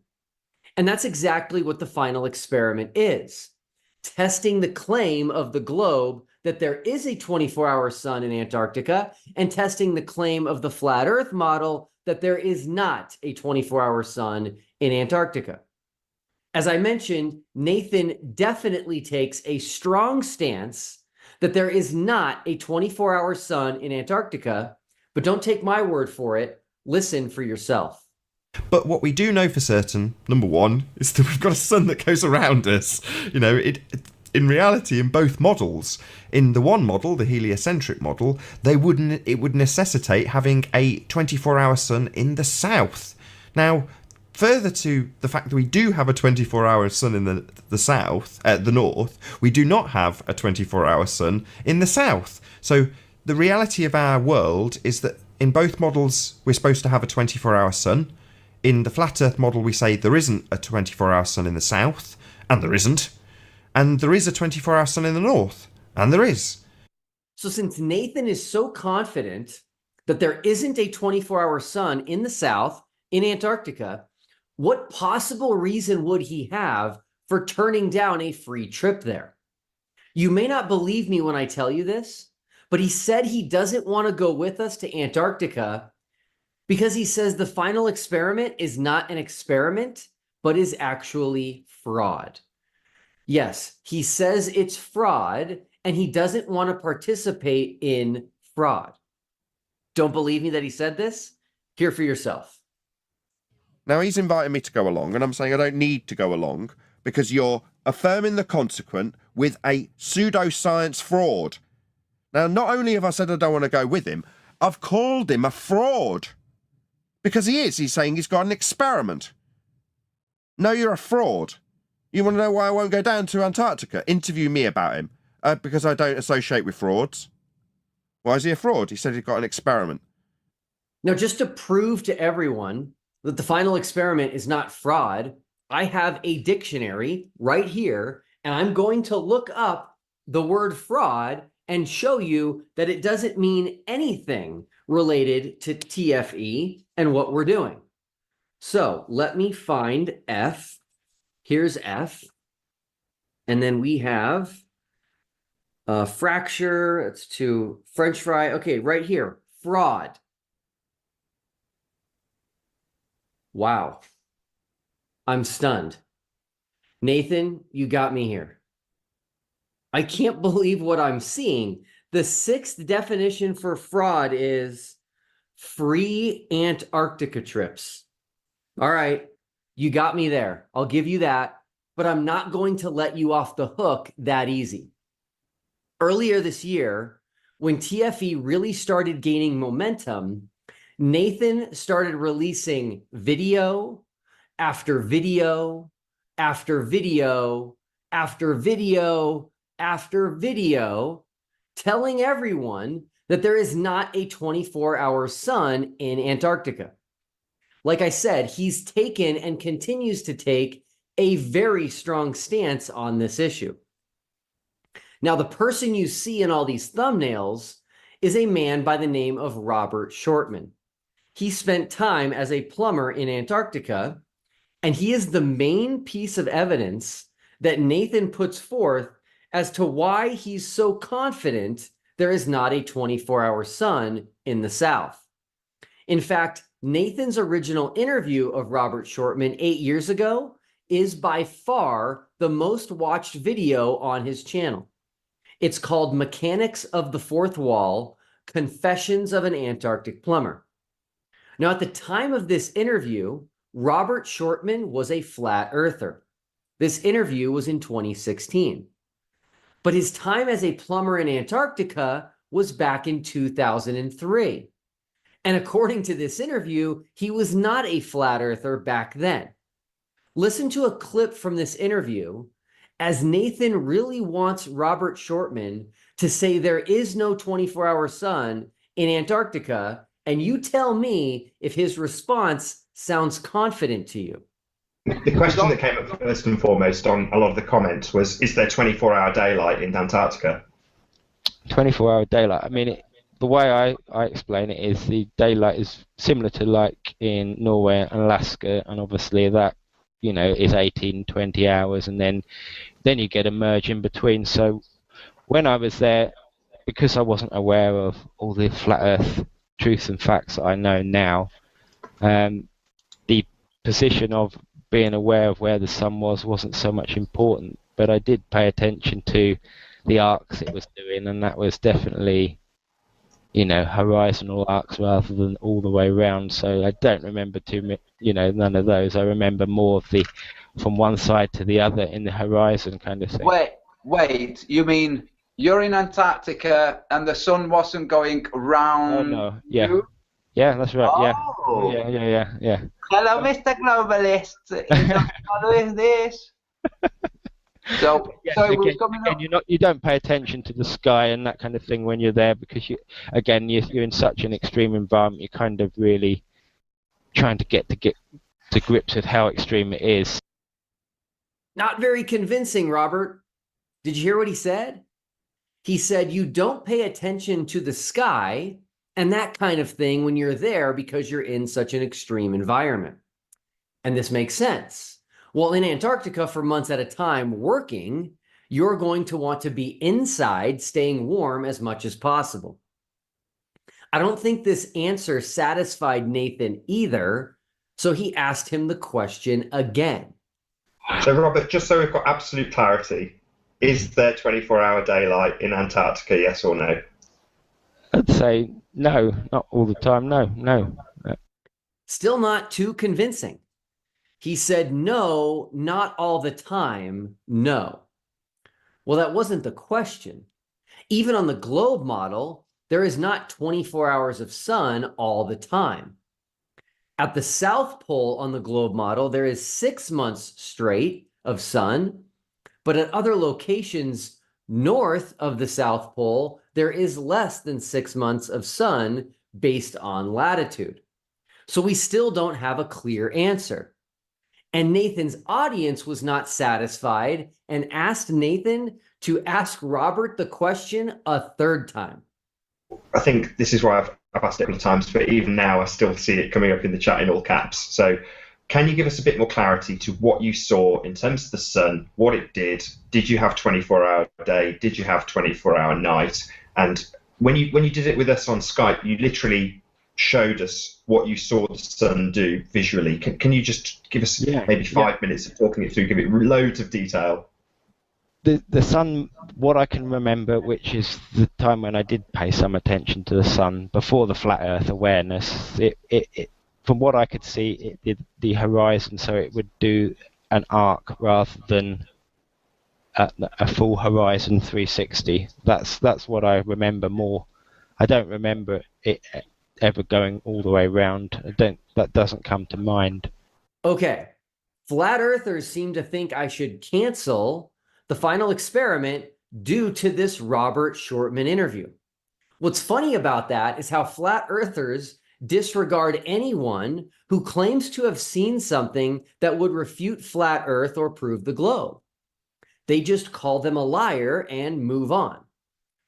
Speaker 2: And that's exactly what the final experiment is. testing the claim of the globe that there is a 24-hour sun in Antarctica, and testing the claim of the flat Earth model that there is not a 24-hour sun in Antarctica. As I mentioned, Nathan definitely takes a strong stance that there is not a 24-hour sun in Antarctica, but don't take my word for it. Listen for yourself.
Speaker 3: But what we do know for certain, number one, is that we've got a sun that goes around us. You know, in reality, in both models, in the one model, the heliocentric model, it would necessitate having a 24-hour sun in the south. Now, further to the fact that we do have a 24-hour sun in the south, the north, we do not have a 24-hour sun in the south. So the reality of our world is that in both models, we're supposed to have a 24-hour sun. In the flat Earth model, we say there isn't a 24-hour sun in the south, and there isn't. And there is a 24-hour sun in the north, and there is.
Speaker 2: So since Nathan is so confident that there isn't a 24-hour sun in the south, in Antarctica, what possible reason would he have for turning down a free trip there? You may not believe me when I tell you this, but he said he doesn't want to go with us to Antarctica because he says the final experiment is not an experiment, but is actually fraud. Yes, he says it's fraud, and he doesn't want to participate in fraud. Don't believe me that he said this? Hear for yourself.
Speaker 3: Now, he's inviting me to go along, and I'm saying I don't need to go along because you're affirming the consequent with a pseudoscience fraud. Now, not only have I said I don't want to go with him, I've called him a fraud. Because he is. He's saying he's got an experiment. No, you're a fraud. You want to know why I won't go down to Antarctica? Interview me about him. Because I don't associate with frauds. Why is he a fraud? He said he's got an experiment.
Speaker 2: Now, just to prove to everyone that the final experiment is not fraud, I have a dictionary right here, and I'm going to look up the word fraud and show you that it doesn't mean anything related to TFE and what we're doing. So let me find F. Here's F. And then we have fracture. It's to French fry. Okay, right here. Fraud. Wow. I'm stunned. Nathan, you got me here. I can't believe what I'm seeing. The sixth definition for fraud is free Antarctica trips. All right, you got me there. I'll give you that, but I'm not going to let you off the hook that easy. Earlier this year, when TFE really started gaining momentum, Nathan started releasing video after video after video after video after video, telling everyone that there is not a 24-hour sun in Antarctica. Like I said, he's taken and continues to take a very strong stance on this issue. Now, the person you see in all these thumbnails is a man by the name of Robert Shortman. He spent time as a plumber in Antarctica, and he is the main piece of evidence that Nathan puts forth as to why he's so confident there is not a 24-hour sun in the South. In fact, Nathan's original interview of Robert Shortman 8 years ago is by far the most watched video on his channel. It's called Mechanics of the Fourth Wall, Confessions of an Antarctic Plumber. Now, at the time of this interview, Robert Shortman was a flat earther. This interview was in 2016. But his time as a plumber in Antarctica was back in 2003. And according to this interview, he was not a flat earther back then. Listen to a clip from this interview as Nathan really wants Robert Shortman to say there is no 24-hour sun in Antarctica, and you tell me if his response sounds confident to you.
Speaker 4: The question that came up first and foremost on a lot of the comments was, is there 24-hour daylight in Antarctica?
Speaker 5: 24-hour daylight. I mean, the way I explain it is the daylight is similar to like in Norway and Alaska, and obviously that, you know, is 18, 20 hours, and then then you get a merge in between. So when I was there, because I wasn't aware of all the flat Earth truths and facts that I know now, the position of being aware of where the sun wasn't so much important. But I did pay attention to the arcs it was doing, and that was definitely, horizontal arcs rather than all the way around. So I don't remember none of those. I remember more of the from one side to the other in the horizon kind of thing.
Speaker 6: Wait, you mean you're in Antarctica and the sun wasn't going round you?
Speaker 5: Yeah, that's right.
Speaker 6: Oh.
Speaker 5: Yeah.
Speaker 6: Hello, Mr. Globalist. What is this? So it was coming up.
Speaker 5: You don't pay attention to the sky and that kind of thing when you're there, because you're in such an extreme environment. You're kind of really trying to get to grips with how extreme it is.
Speaker 2: Not very convincing, Robert. Did you hear what he said? He said you don't pay attention to the sky and that kind of thing when you're there because you're in such an extreme environment. And this makes sense. Well, in Antarctica for months at a time working, you're going to want to be inside, staying warm as much as possible. I don't think this answer satisfied Nathan either, so he asked him the question again.
Speaker 4: So, Robert, just so we've got absolute clarity, is there 24-hour daylight in Antarctica, yes or no?
Speaker 5: I'd say no, not all the time, no.
Speaker 2: Still not too convincing. He said no, not all the time, no. Well, that wasn't the question. Even on the globe model, there is not 24 hours of sun all the time. At the South Pole on the globe model, there is 6 months straight of sun, but at other locations north of the South Pole, there is less than 6 months of sun based on latitude. So we still don't have a clear answer. And Nathan's audience was not satisfied and asked Nathan to ask Robert the question a third time.
Speaker 4: I think this is why I've asked it a couple of times, but even now I still see it coming up in the chat in all caps. So can you give us a bit more clarity to what you saw in terms of the sun, what it did? Did you have 24-hour day? Did you have 24-hour night? And when you did it with us on Skype, you literally showed us what you saw the sun do visually. Can you just give us maybe 5 minutes of talking it through, give it loads of detail?
Speaker 5: The sun, what I can remember, which is the time when I did pay some attention to the sun before the flat Earth awareness, it from what I could see, it did the horizon, so it would do an arc rather than a full horizon 360. That's what I remember more. I don't remember it ever going all the way around. That doesn't come to mind.
Speaker 2: Okay, flat earthers seem to think I should cancel the final experiment due to this Robert Shortman interview. What's funny about that is how flat earthers disregard anyone who claims to have seen something that would refute flat earth or prove the globe. They just call them a liar and move on.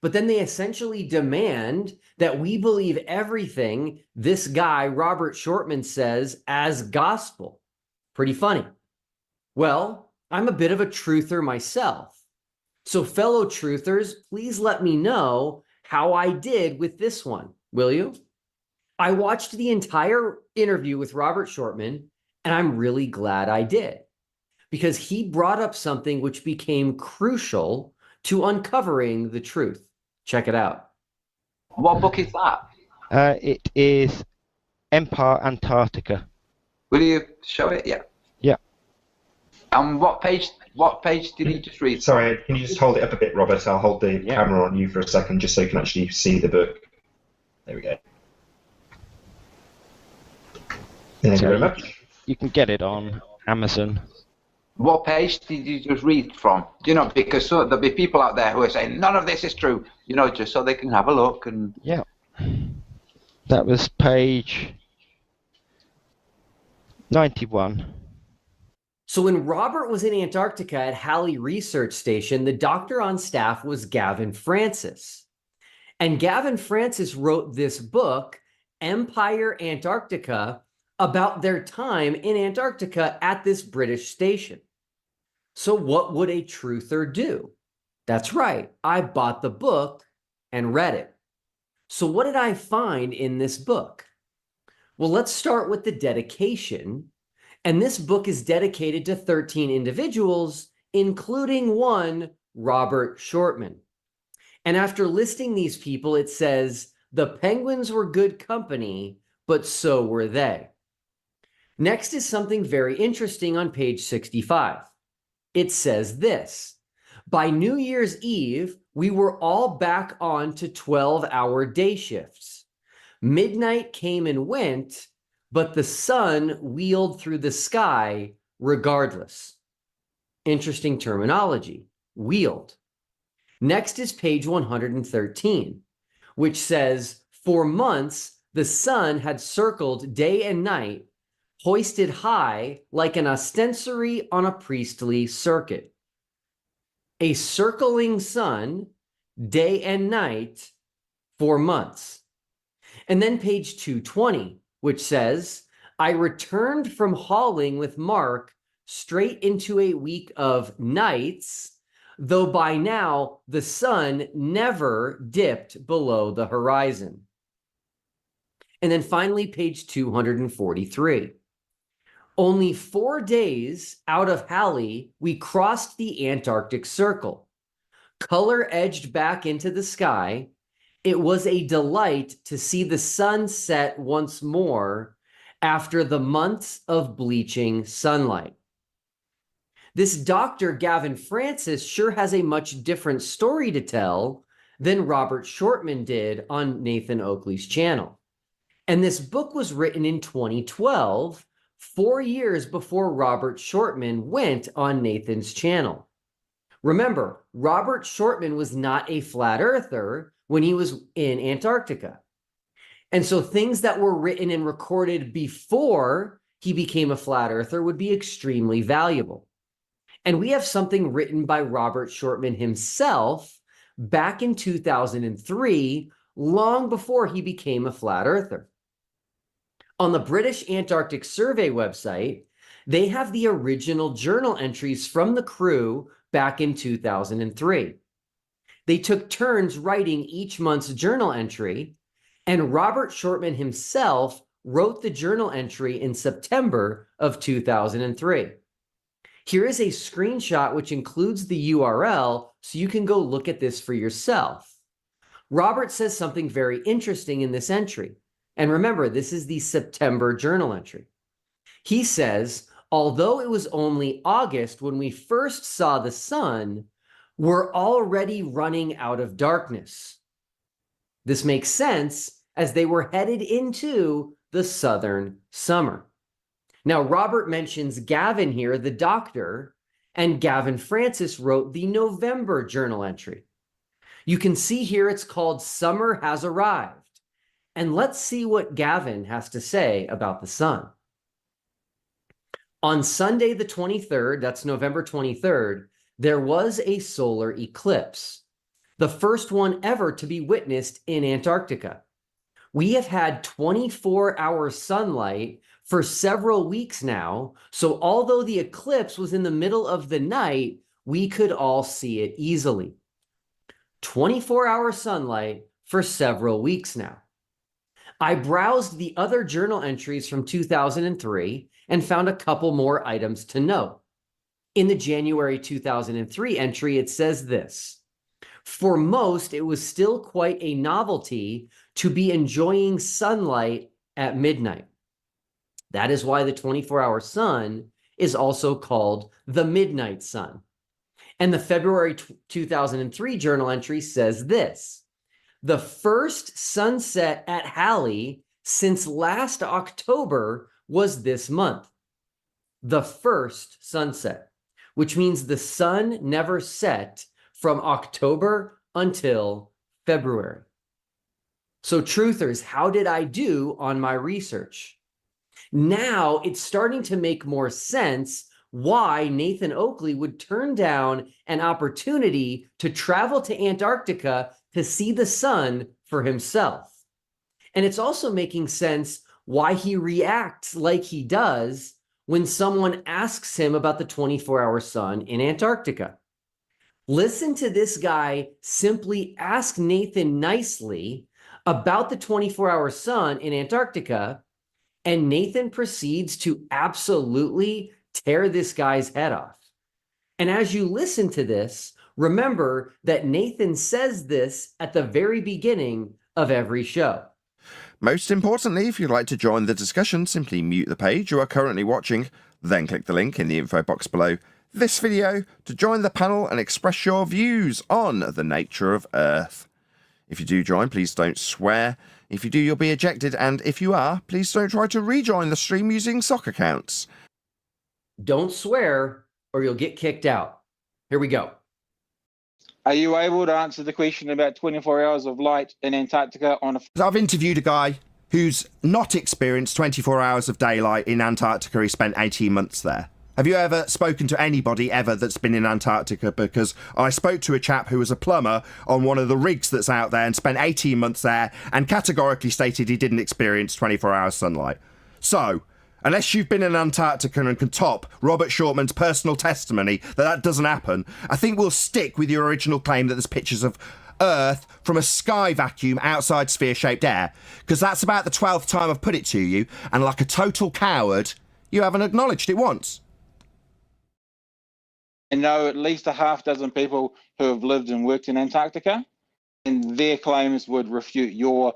Speaker 2: But then they essentially demand that we believe everything this guy, Robert Shortman, says as gospel. Pretty funny. Well, I'm a bit of a truther myself. So fellow truthers, please let me know how I did with this one, will you? I watched the entire interview with Robert Shortman, and I'm really glad I did, because he brought up something which became crucial to uncovering the truth. Check it out.
Speaker 6: What book is that?
Speaker 5: It is Empire Antarctica.
Speaker 6: Will you show it? Yeah.
Speaker 5: Yeah.
Speaker 6: And what page did he just read?
Speaker 4: Sorry, can you just hold it up a bit, Robert? I'll hold the camera on you for a second just so you can actually see the book. There we go. Thank you very much.
Speaker 5: You can get it on Amazon.
Speaker 6: What page did you just read from? You know, because there'll be people out there who are saying none of this is true. You know, just so they can have a look and.
Speaker 5: Yeah. That was page 91.
Speaker 2: So when Robert was in Antarctica at Halley Research Station, the doctor on staff was Gavin Francis. And Gavin Francis wrote this book, Empire Antarctica, about their time in Antarctica at this British station. So what would a truther do? That's right. I bought the book and read it. So what did I find in this book? Well, let's start with the dedication. And this book is dedicated to 13 individuals, including one, Robert Shortman. And after listing these people, it says, the penguins were good company, but so were they. Next is something very interesting on page 65. It says this: by New Year's Eve, we were all back on to 12-hour day shifts. Midnight came and went, but the sun wheeled through the sky regardless. Interesting terminology, wheeled. Next is page 113, which says, for months, the sun had circled day and night, hoisted high like an ostensory on a priestly circuit. A circling sun, day and night, for months. And then page 220, which says, I returned from hauling with Mark straight into a week of nights, though by now the sun never dipped below the horizon. And then finally, page 243. Only 4 days out of Halley, we crossed the Antarctic Circle. Color edged back into the sky. It was a delight to see the sun set once more after the months of bleaching sunlight. This Dr. Gavin Francis sure has a much different story to tell than Robert Shortman did on Nathan Oakley's channel. And this book was written in 2012, 4 years before Robert Shortman went on Nathan's channel. Remember, Robert Shortman was not a flat earther when he was in Antarctica. And so things that were written and recorded before he became a flat earther would be extremely valuable. And we have something written by Robert Shortman himself back in 2003, long before he became a flat earther. On the British Antarctic Survey website, they have the original journal entries from the crew back in 2003. They took turns writing each month's journal entry, and Robert Shortman himself wrote the journal entry in September of 2003. Here is a screenshot which includes the URL, so you can go look at this for yourself. Robert says something very interesting in this entry. And remember, this is the September journal entry. He says, although it was only August when we first saw the sun, we're already running out of darkness. This makes sense as they were headed into the southern summer. Now, Robert mentions Gavin here, the doctor, and Gavin Francis wrote the November journal entry. You can see here it's called Summer Has Arrived. And let's see what Gavin has to say about the sun. On Sunday the 23rd, that's November 23rd, there was a solar eclipse, the first one ever to be witnessed in Antarctica. We have had 24-hour sunlight for several weeks now, so although the eclipse was in the middle of the night, we could all see it easily. 24-hour sunlight for several weeks now. I browsed the other journal entries from 2003 and found a couple more items to note. In the January 2003 entry, it says this: for most, it was still quite a novelty to be enjoying sunlight at midnight. That is why the 24-hour sun is also called the midnight sun. And the February 2003 journal entry says this: the first sunset at Halley since last October was this month. The first sunset, which means the sun never set from October until February. So truthers, how did I do on my research? Now it's starting to make more sense why Nathan Oakley would turn down an opportunity to travel to Antarctica to see the sun for himself. And it's also making sense why he reacts like he does when someone asks him about the 24-hour sun in Antarctica. Listen to this guy simply ask Nathan nicely about the 24-hour sun in Antarctica, and Nathan proceeds to absolutely tear this guy's head off. And as you listen to this, remember that Nathan says this at the very beginning of every show.
Speaker 3: Most importantly, if you'd like to join the discussion, simply mute the page you are currently watching, then click the link in the info box below this video to join the panel and express your views on the nature of Earth. If you do join, please don't swear. If you do, you'll be ejected, and if you are, please don't try to rejoin the stream using sock accounts.
Speaker 2: Don't swear or you'll get kicked out. Here we go.
Speaker 7: Are you able to answer the question about 24 hours of light in Antarctica on a...
Speaker 3: I've interviewed a guy who's not experienced 24 hours of daylight in Antarctica. He spent 18 months there. Have you ever spoken to anybody ever that's been in Antarctica? Because I spoke to a chap who was a plumber on one of the rigs that's out there and spent 18 months there and categorically stated he didn't experience 24 hours sunlight. So, unless you've been in Antarctica and can top Robert Shortman's personal testimony that doesn't happen, I think we'll stick with your original claim that there's pictures of Earth from a sky vacuum outside sphere-shaped air. Because that's about the 12th time I've put it to you, and like a total coward, you haven't acknowledged it once.
Speaker 7: I know at least a half dozen people who have lived and worked in Antarctica, and their claims would refute your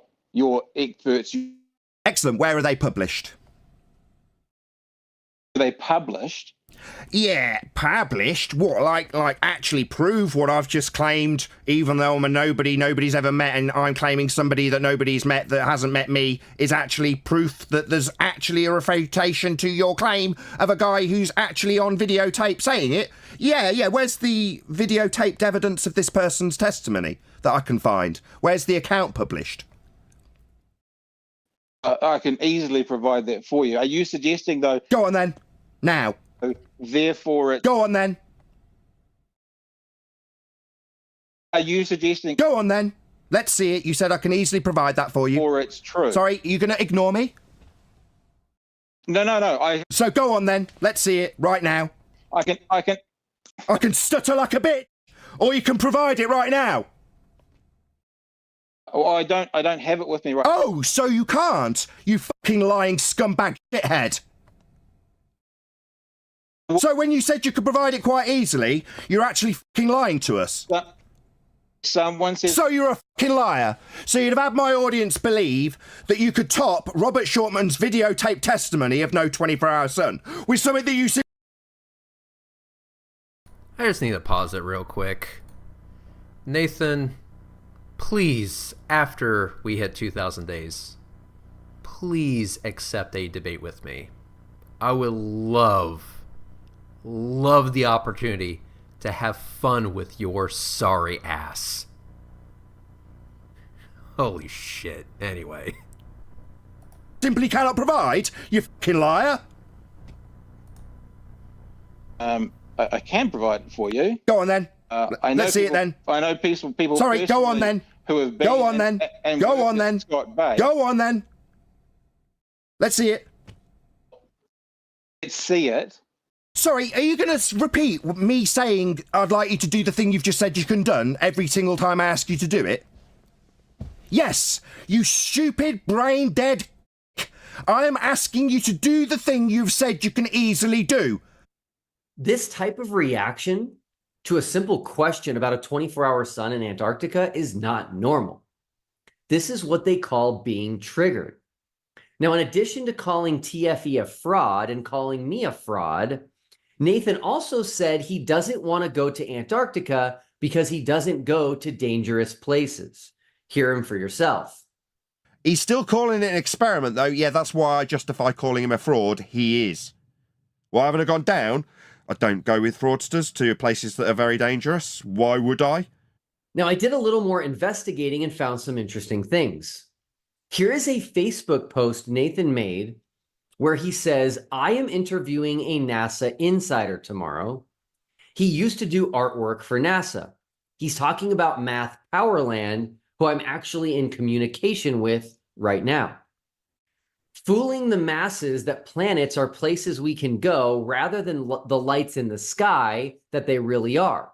Speaker 7: experts.
Speaker 3: Excellent. Where are they published?
Speaker 7: They published.
Speaker 3: Yeah, published? What, like actually prove what I've just claimed, even though I'm a nobody nobody's ever met, and I'm claiming somebody that nobody's met that hasn't met me is actually proof that there's actually a refutation to your claim of a guy who's actually on videotape saying it? Yeah, where's the videotaped evidence of this person's testimony that I can find? Where's the account published?
Speaker 7: I can easily provide that for you. Are you suggesting, though...
Speaker 3: Go on then. Now.
Speaker 7: Therefore, it...
Speaker 3: Go on then.
Speaker 7: Are you suggesting...
Speaker 3: Go on then. Let's see it. You said I can easily provide that for you.
Speaker 7: Or it's true.
Speaker 3: Sorry, are you going to ignore me?
Speaker 7: No.
Speaker 3: So go on then. Let's see it right now.
Speaker 7: I can
Speaker 3: stutter like a bitch. Or you can provide it right now.
Speaker 7: Oh, I don't have it with me right now.
Speaker 3: Oh, so you can't? You fucking lying scumbag shithead. So when you said you could provide it quite easily, you're actually fucking lying to us.
Speaker 7: Someone said...
Speaker 3: So you're a fucking liar. So you'd have had my audience believe that you could top Robert Shortman's videotape testimony of no 24-hour sun with something that you said...
Speaker 1: I just need to pause it real quick. Nathan, please, after we hit 2,000 days, please accept a debate with me. I would love the opportunity to have fun with your sorry ass. Holy shit. Anyway.
Speaker 3: Simply cannot provide, you fucking liar.
Speaker 7: I can provide it for you.
Speaker 3: Go on then.
Speaker 7: Let's
Speaker 3: see it then.
Speaker 7: I know people.
Speaker 3: Sorry, go on then.
Speaker 7: Who have been
Speaker 3: go on then. Go on then. Go on then. Let's see it.
Speaker 7: Let's see it.
Speaker 3: Sorry, are you going to repeat me saying I'd like you to do the thing you've just said you can done every single time I ask you to do it? Yes, you stupid brain dead. I am asking you to do the thing you've said you can easily do.
Speaker 2: This type of reaction to a simple question about a 24-hour sun in Antarctica is not normal. This is what they call being triggered. Now, in addition to calling TFE a fraud and calling me a fraud, Nathan also said he doesn't want to go to Antarctica because he doesn't go to dangerous places. Hear him for yourself.
Speaker 3: He's still calling it an experiment, though. Yeah, that's why I justify calling him a fraud. He is. Why haven't I gone down? I don't go with fraudsters to places that are very dangerous. Why would I?
Speaker 2: Now, I did a little more investigating and found some interesting things. Here is a Facebook post Nathan made where he says, I am interviewing a NASA insider tomorrow. He used to do artwork for NASA. He's talking about Math Powerland, who I'm actually in communication with right now. fooling the masses that planets are places we can go rather than the lights in the sky that they really are.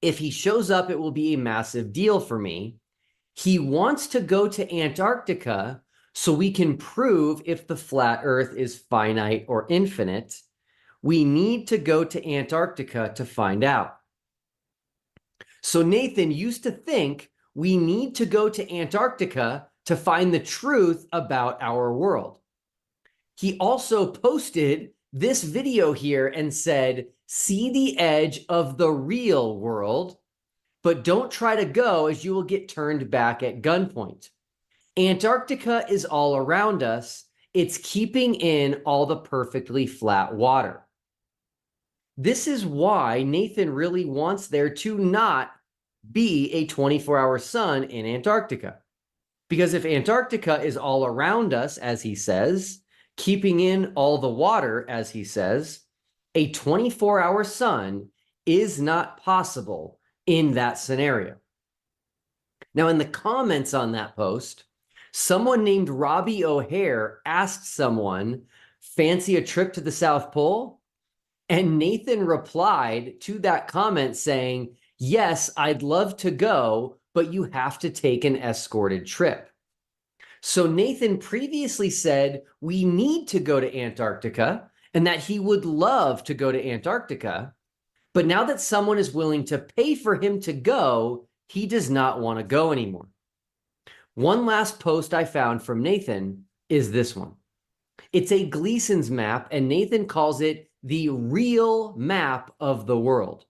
Speaker 2: If he shows up, it will be a massive deal for me. He wants to go to Antarctica so we can prove if the flat Earth is finite or infinite. We need to go to Antarctica to find out. So Nathan used to think we need to go to Antarctica to find the truth about our world. He also posted this video here and said, see the edge of the real world, but don't try to go as you will get turned back at gunpoint. Antarctica is all around us. It's keeping in all the perfectly flat water. This is why Nathan really wants there to not be a 24-hour sun in Antarctica. Because if Antarctica is all around us, as he says, keeping in all the water, as he says, a 24-hour sun is not possible in that scenario. Now, in the comments on that post, someone named Robbie O'Hare asked someone, fancy a trip to the South Pole? And Nathan replied to that comment saying, yes, I'd love to go, but you have to take an escorted trip. So Nathan previously said we need to go to Antarctica and that he would love to go to Antarctica. But now that someone is willing to pay for him to go, he does not want to go anymore. One last post I found from Nathan is this one. It's a Gleason's map, and Nathan calls it the real map of the world.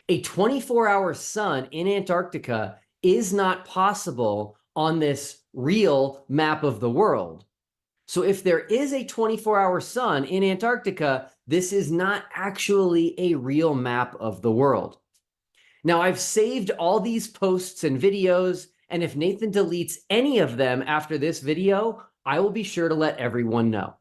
Speaker 2: A 24-hour sun in Antarctica is not possible on this real map of the world. So if there is a 24-hour sun in Antarctica, this is not actually a real map of the world. Now, I've saved all these posts and videos, and if Nathan deletes any of them after this video, I will be sure to let everyone know.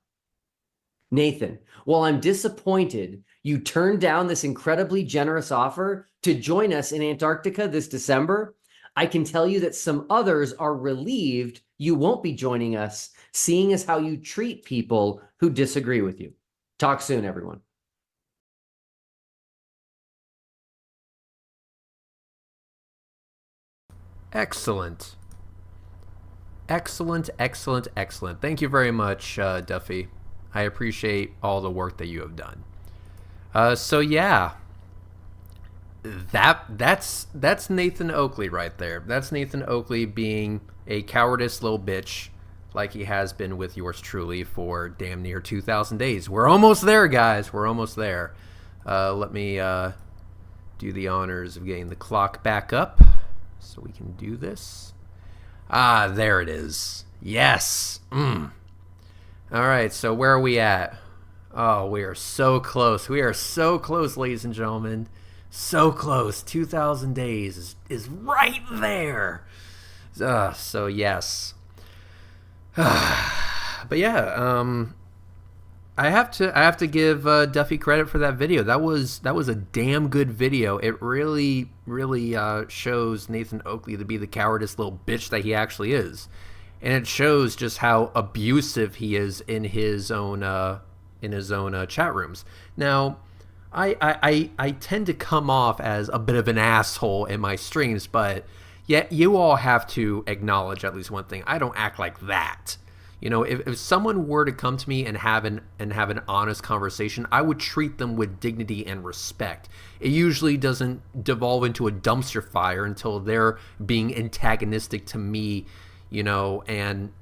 Speaker 2: Nathan, while I'm disappointed you turned down this incredibly generous offer to join us in Antarctica this December, I can tell you that some others are relieved you won't be joining us, seeing as how you treat people who disagree with you. Talk soon, everyone.
Speaker 1: Excellent. Excellent, excellent, excellent. Thank you very much, Duffy. I appreciate all the work that you have done. So yeah, that's Nathan Oakley right there. That's Nathan Oakley being a cowardice little bitch, like he has been with yours truly for damn near 2,000 days. We're almost there, guys. We're almost there. Let me do the honors of getting the clock back up so we can do this. Ah, there it is. Yes. All right, so where are we at? Oh, we are so close. We are so close, ladies and gentlemen. So close. 2,000 days is right there. So yes. But yeah, I have to give Duffy credit for that video. That was a damn good video. It really shows Nathan Oakley to be the cowardice little bitch that he actually is, and it shows just how abusive he is in his own chat rooms. Now, I tend to come off as a bit of an asshole in my streams, but yet you all have to acknowledge at least one thing. I don't act like that. You know, if someone were to come to me and have an honest conversation, I would treat them with dignity and respect. It usually doesn't devolve into a dumpster fire until they're being antagonistic to me, you know, and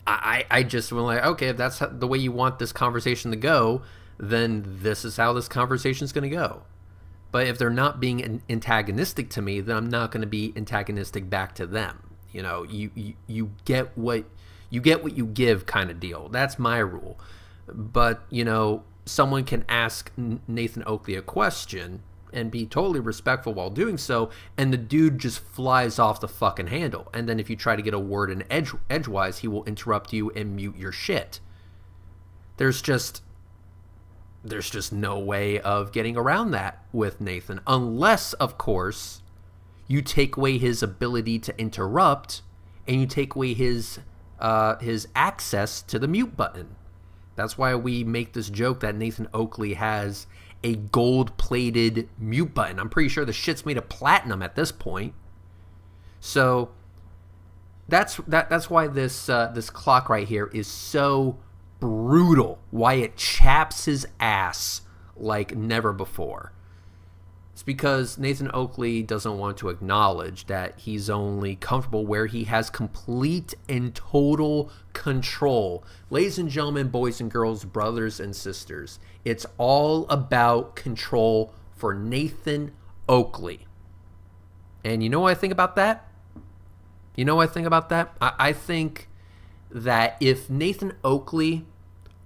Speaker 1: I just went like, okay, if that's the way you want this conversation to go, then this is how this conversation is going to go. But if they're not being antagonistic to me, then I'm not going to be antagonistic back to them. You know, you get what you give kind of deal. That's my rule. But, you know, someone can ask Nathan Oakley a question and be totally respectful while doing so, and the dude just flies off the fucking handle. And then if you try to get a word in edgewise, he will interrupt you and mute your shit. There's just no way of getting around that with Nathan, unless, of course, you take away his ability to interrupt and you take away his his access to the mute button. That's why we make this joke that Nathan Oakley has a gold-plated mute button. I'm pretty sure the shit's made of platinum at this point. So that's why this clock right here is so brutal. Why it chaps his ass like never before. It's because Nathan Oakley doesn't want to acknowledge that he's only comfortable where he has complete and total control. Ladies and gentlemen, boys and girls, brothers and sisters, it's all about control for Nathan Oakley. And you know what I think about that? I think that if Nathan Oakley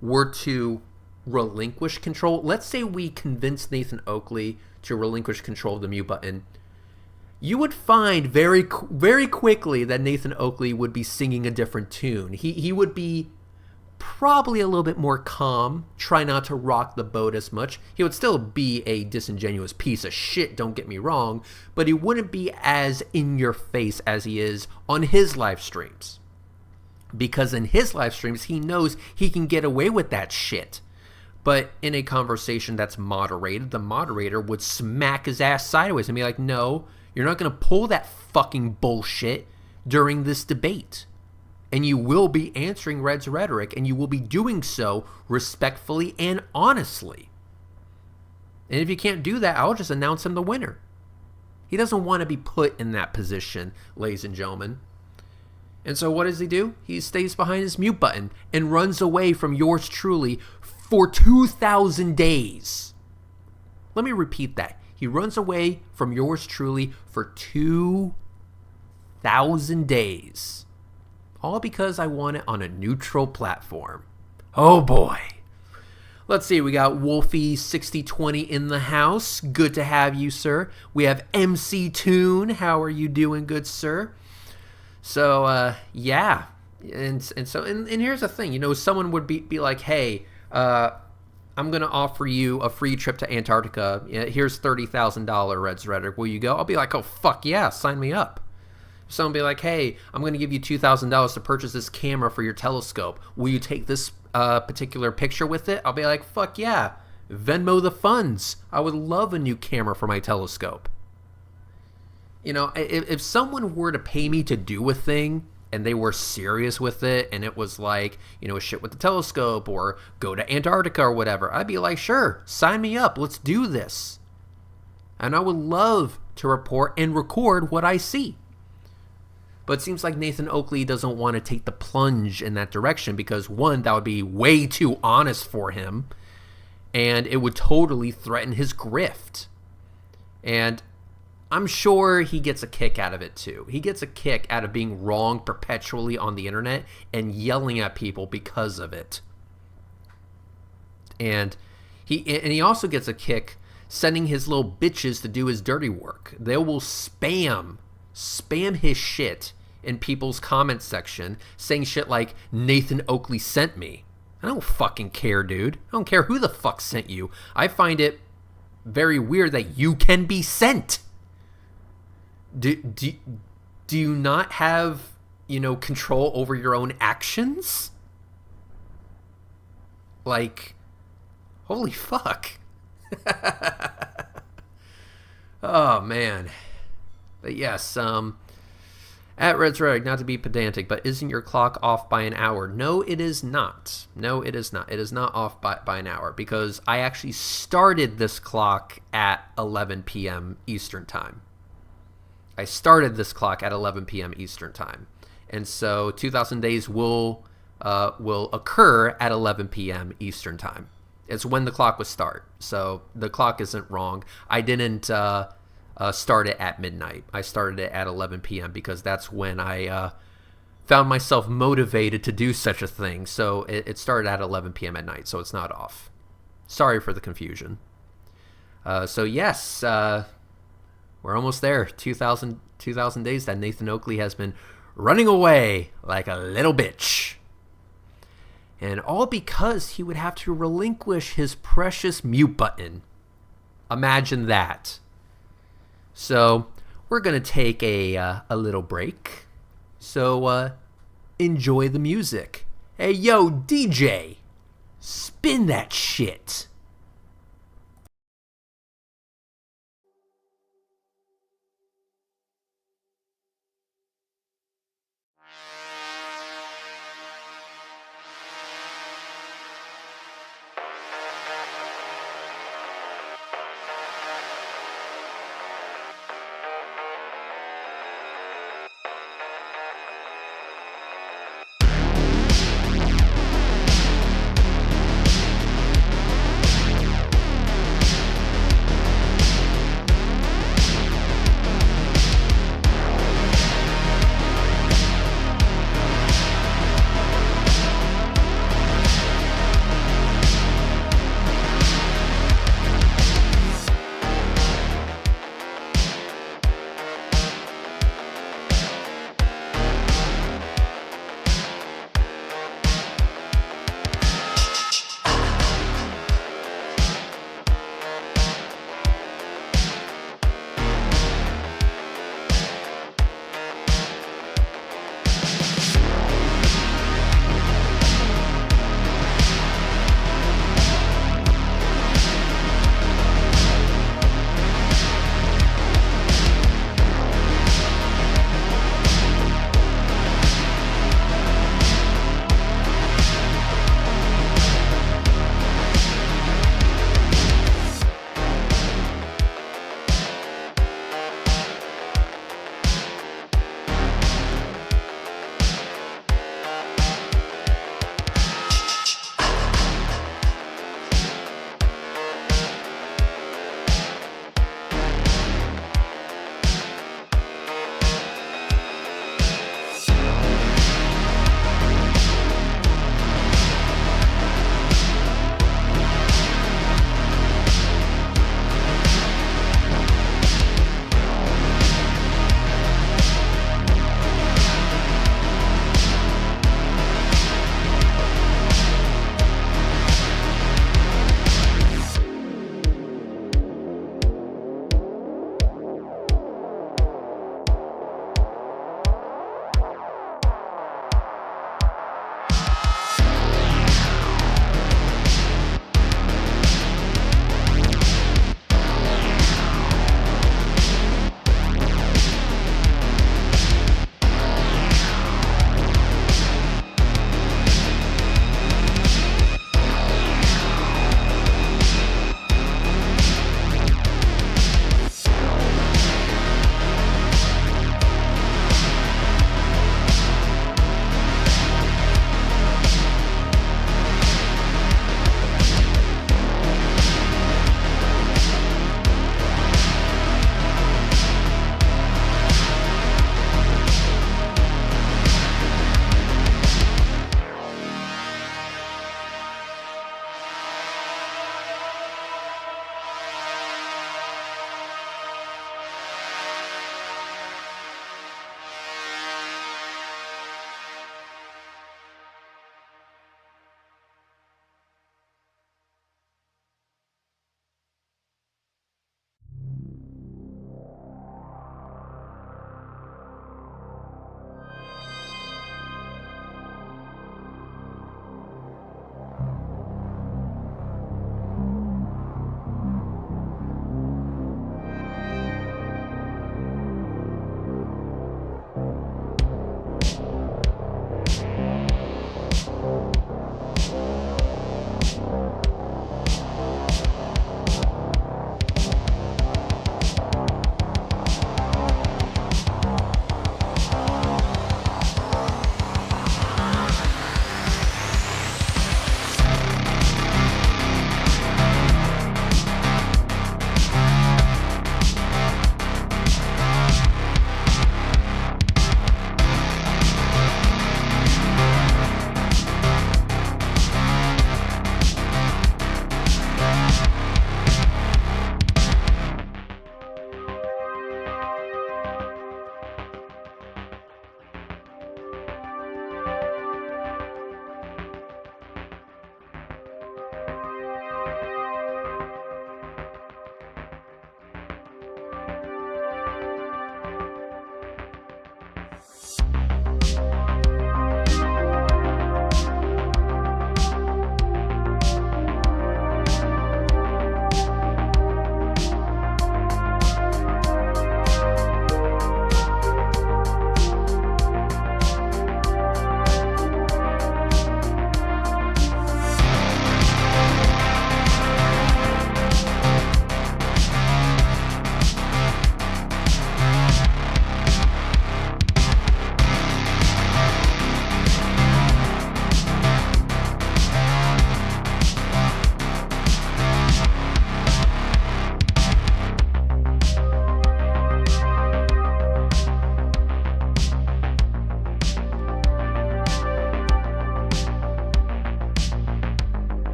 Speaker 1: were to relinquish control, let's say we convince Nathan Oakley to relinquish control of the mute button, you would find very quickly that Nathan Oakley would be singing a different tune. He would be probably a little bit more calm, try not to rock the boat as much. He would still be a disingenuous piece of shit, don't get me wrong, but he wouldn't be as in your face as he is on his live streams. Because in his live streams, he knows he can get away with that shit. But in a conversation that's moderated, the moderator would smack his ass sideways and be like, no, you're not going to pull that fucking bullshit during this debate. And you will be answering Red's rhetoric, and you will be doing so respectfully and honestly. And if you can't do that, I'll just announce him the winner. He doesn't want to be put in that position, ladies and gentlemen. And so what does he do? He stays behind his mute button and runs away from yours truly for 2,000 days. Let me repeat that. He runs away from yours truly for 2,000 days. All because I want it on a neutral platform. Oh boy. Let's see, we got Wolfie6020 in the house. Good to have you, sir. We have MC Toon. How are you doing, good sir? So, yeah. And here's the thing. You know, someone would be like, hey, I'm going to offer you a free trip to Antarctica. Here's $30,000, Red's rhetoric. Will you go? I'll be like, oh, fuck yeah, sign me up. Someone be like, hey, I'm going to give you $2,000 to purchase this camera for your telescope. Will you take this particular picture with it? I'll be like, fuck yeah, Venmo the funds. I would love a new camera for my telescope. You know, if someone were to pay me to do a thing and they were serious with it and it was like, you know, shit with the telescope or go to Antarctica or whatever, I'd be like, sure, sign me up. Let's do this. And I would love to report and record what I see. But it seems like Nathan Oakley doesn't want to take the plunge in that direction because, one, that would be way too honest for him, and it would totally threaten his grift. And I'm sure he gets a kick out of it, too. He gets a kick out of being wrong perpetually on the internet and yelling at people because of it. And he also gets a kick sending his little bitches to do his dirty work. They will spam his shit in people's comment section saying shit like, Nathan Oakley sent me. I don't fucking care, dude. I don't care who the fuck sent you. I find it very weird that you can be sent. Do you not have, you know, control over your own actions? Like, holy fuck. Oh, man. But yes, at Red's Rhetoric, not to be pedantic, but isn't your clock off by an hour? No, it is not. No, it is not. It is not off by an hour because I actually started this clock at 11 p.m. Eastern Time. I started this clock at 11 p.m. Eastern Time. And so 2,000 days will occur at 11 p.m. Eastern Time. It's when the clock would start. So the clock isn't wrong. I didn't start it at midnight. I started it at 11 p.m. because that's when I found myself motivated to do such a thing. So it started at 11 p.m. at night, so it's not off. Sorry for the confusion. So yes, we're almost there. 2,000 days that Nathan Oakley has been running away like a little bitch. And all because he would have to relinquish his precious mute button. Imagine that. So we're going to take a little break. So enjoy the music. Hey, yo, DJ, spin that shit.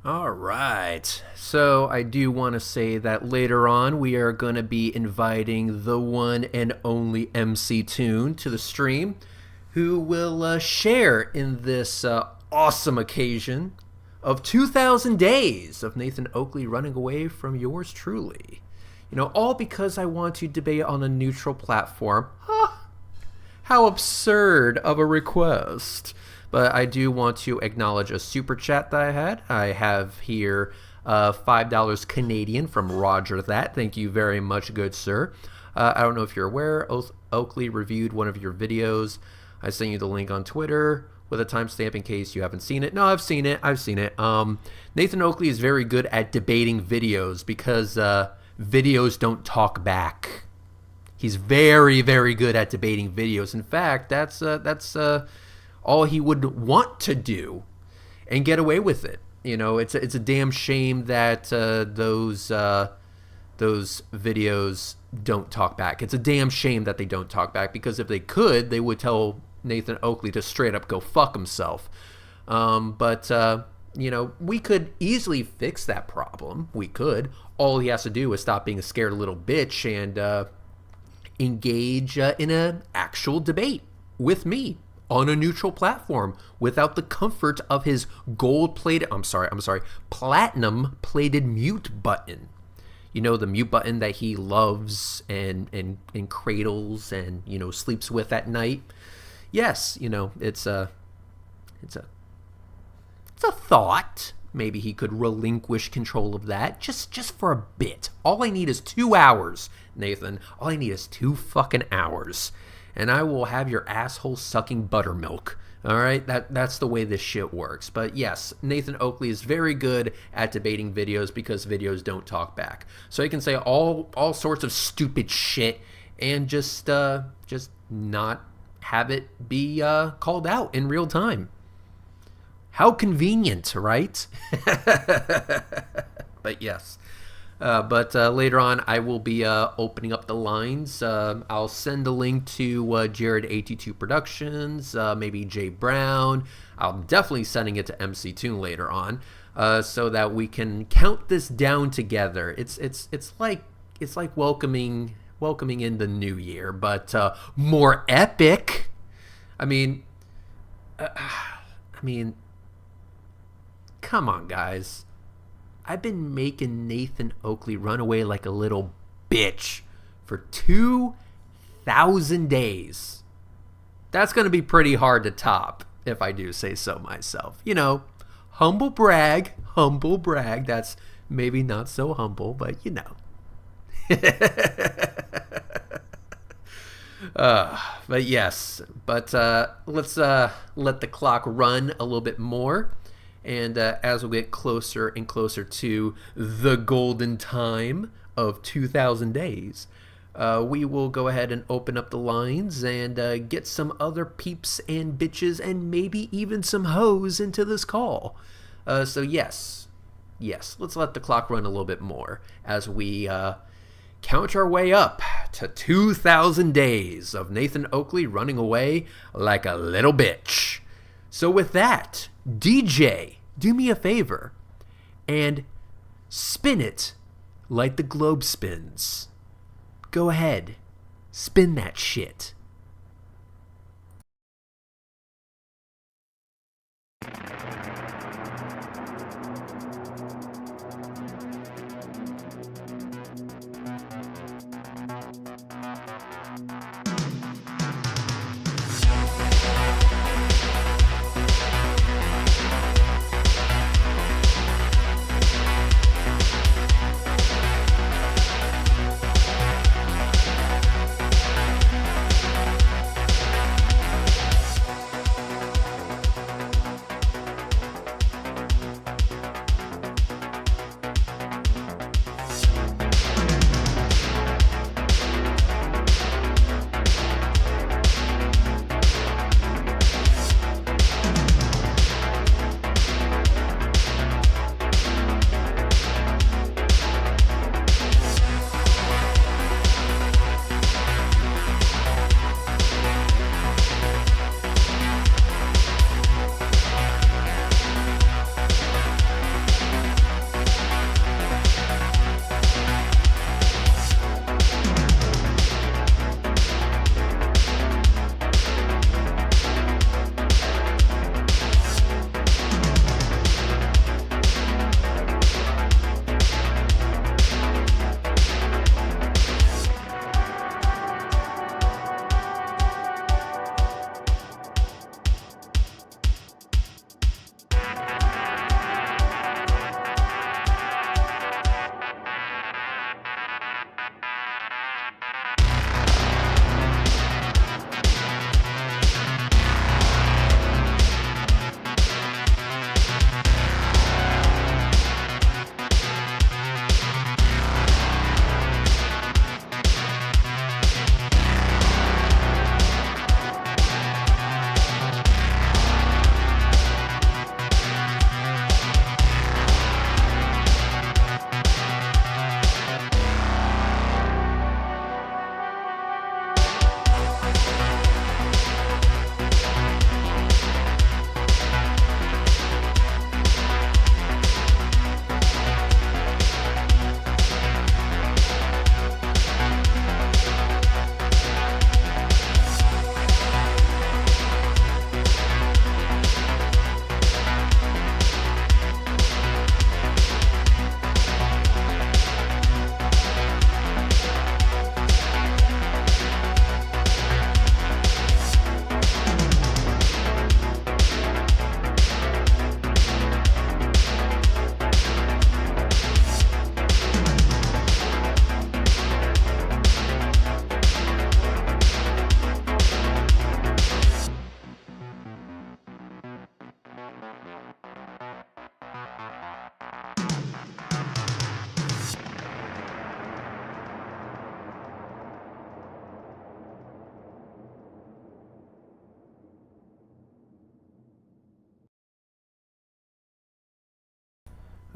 Speaker 1: All right. So I do want to say that later on we are going to be inviting the one and only MC Toon to the stream, who will share in this awesome occasion of 2,000 days of Nathan Oakley running away from yours truly. You know, all because I want to debate on a neutral platform. How absurd of a request. But I do want to acknowledge a super chat that I had. I have here $5 Canadian from Roger That. Thank you very much, good sir. I don't know if you're aware, Oakley reviewed one of your videos. I sent you the link on Twitter with a timestamp in case you haven't seen it. No, I've seen it. Nathan Oakley is very good at debating videos because videos don't talk back. He's very, very good at debating videos. In fact, that's all he would want to do and get away with it. You know, it's a damn shame that those videos don't talk back. It's a damn shame that they don't talk back, because if they could, they would tell Nathan Oakley to straight up go fuck himself. But you know, we could easily fix that problem. We could. All he has to do is stop being a scared little bitch and engage in an actual debate with me on a neutral platform without the comfort of his platinum-plated mute button. You know, the mute button that he loves and cradles and, you know, sleeps with at night. Yes, you know, it's a thought. Maybe he could relinquish control of that just for a bit. All I need is 2 hours, Nathan. All I need is 2 fucking hours. And I will have your asshole sucking buttermilk. All right? That's the way this shit works. But yes, Nathan Oakley is very good at debating videos because videos don't talk back. So he can say all sorts of stupid shit and just not have it be called out in real time. How convenient, right? But yes. But later on, I will be opening up the lines. I'll send a link to Jared 82 Productions, maybe Jay Brown. I'm definitely sending it to MC Toon later on, so that we can count this down together. It's like welcoming in the new year, but more epic. I mean, come on, guys. I've been making Nathan Oakley run away like a little bitch for 2,000 days. that's going to be pretty hard to top, if I do say so myself. You know, humble brag. That's maybe not so humble, but you know. But yes, let's let the clock run a little bit more. And as we get closer and closer to the golden time of 2,000 days, we will go ahead and open up the lines and get some other peeps and bitches and maybe even some hoes into this call. So yes, let's let the clock run a little bit more as we count our way up to 2,000 days of Nathan Oakley running away like a little bitch. So with that, DJ, do me a favor and spin it like the globe spins. Go ahead, spin that shit.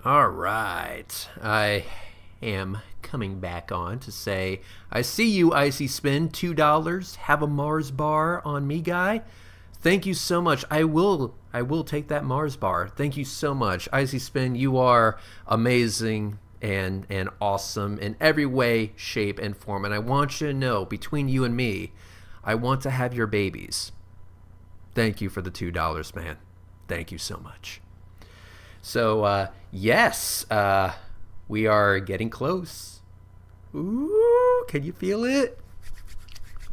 Speaker 1: All right. I am coming back on to say, I see you, Icy Spin, $2. Have a Mars bar on me, guy. Thank you so much. I will take that Mars bar. Thank you so much. Icy Spin, you are amazing and awesome in every way, shape, and form. And I want you to know, between you and me, I want to have your babies. Thank you for the $2, man. Thank you so much. So, yes, we are getting close. Ooh, can you feel it?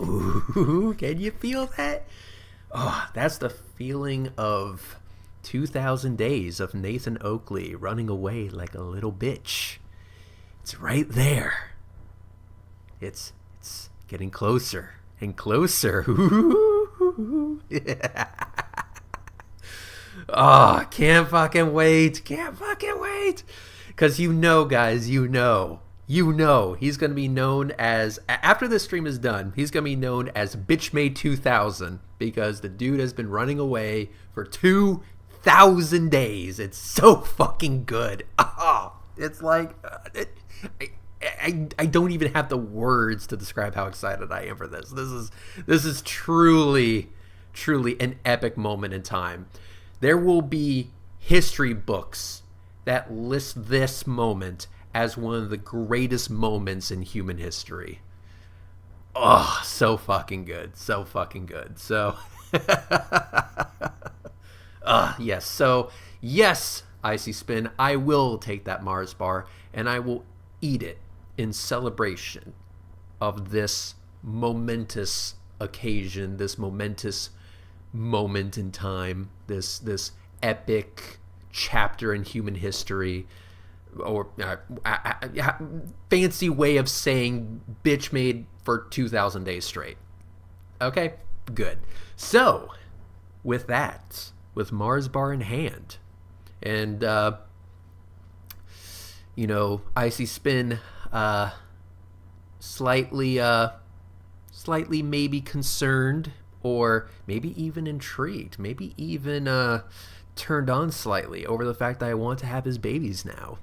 Speaker 1: Ooh, can you feel that? Oh, that's the feeling of 2,000 days of Nathan Oakley running away like a little bitch. It's right there. It's getting closer and closer. Yeah. Oh, can't fucking wait. Can't fucking wait. Because you know, guys, you know, he's going to be known as, after this stream is done, he's going to be known as Bitchmade 2000 because the dude has been running away for 2,000 days. It's so fucking good. Oh, it's like, I don't even have the words to describe how excited I am for this. This is truly an epic moment in time. There will be history books that list this moment as one of the greatest moments in human history. Oh, so fucking good. So fucking good. So, yes. So, yes, Icy Spin, I will take that Mars bar and I will eat it in celebration of this momentous occasion, this momentous moment in time, this epic chapter in human history, or fancy way of saying bitch made for 2,000 days straight. Okay, good. So, with that, with Mars bar in hand, and Icy Spin, slightly maybe concerned, or maybe even intrigued, maybe even turned on slightly over the fact that I want to have his babies now.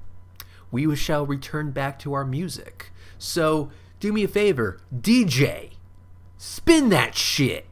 Speaker 1: We shall return back to our music. So, do me a favor, DJ, spin that shit.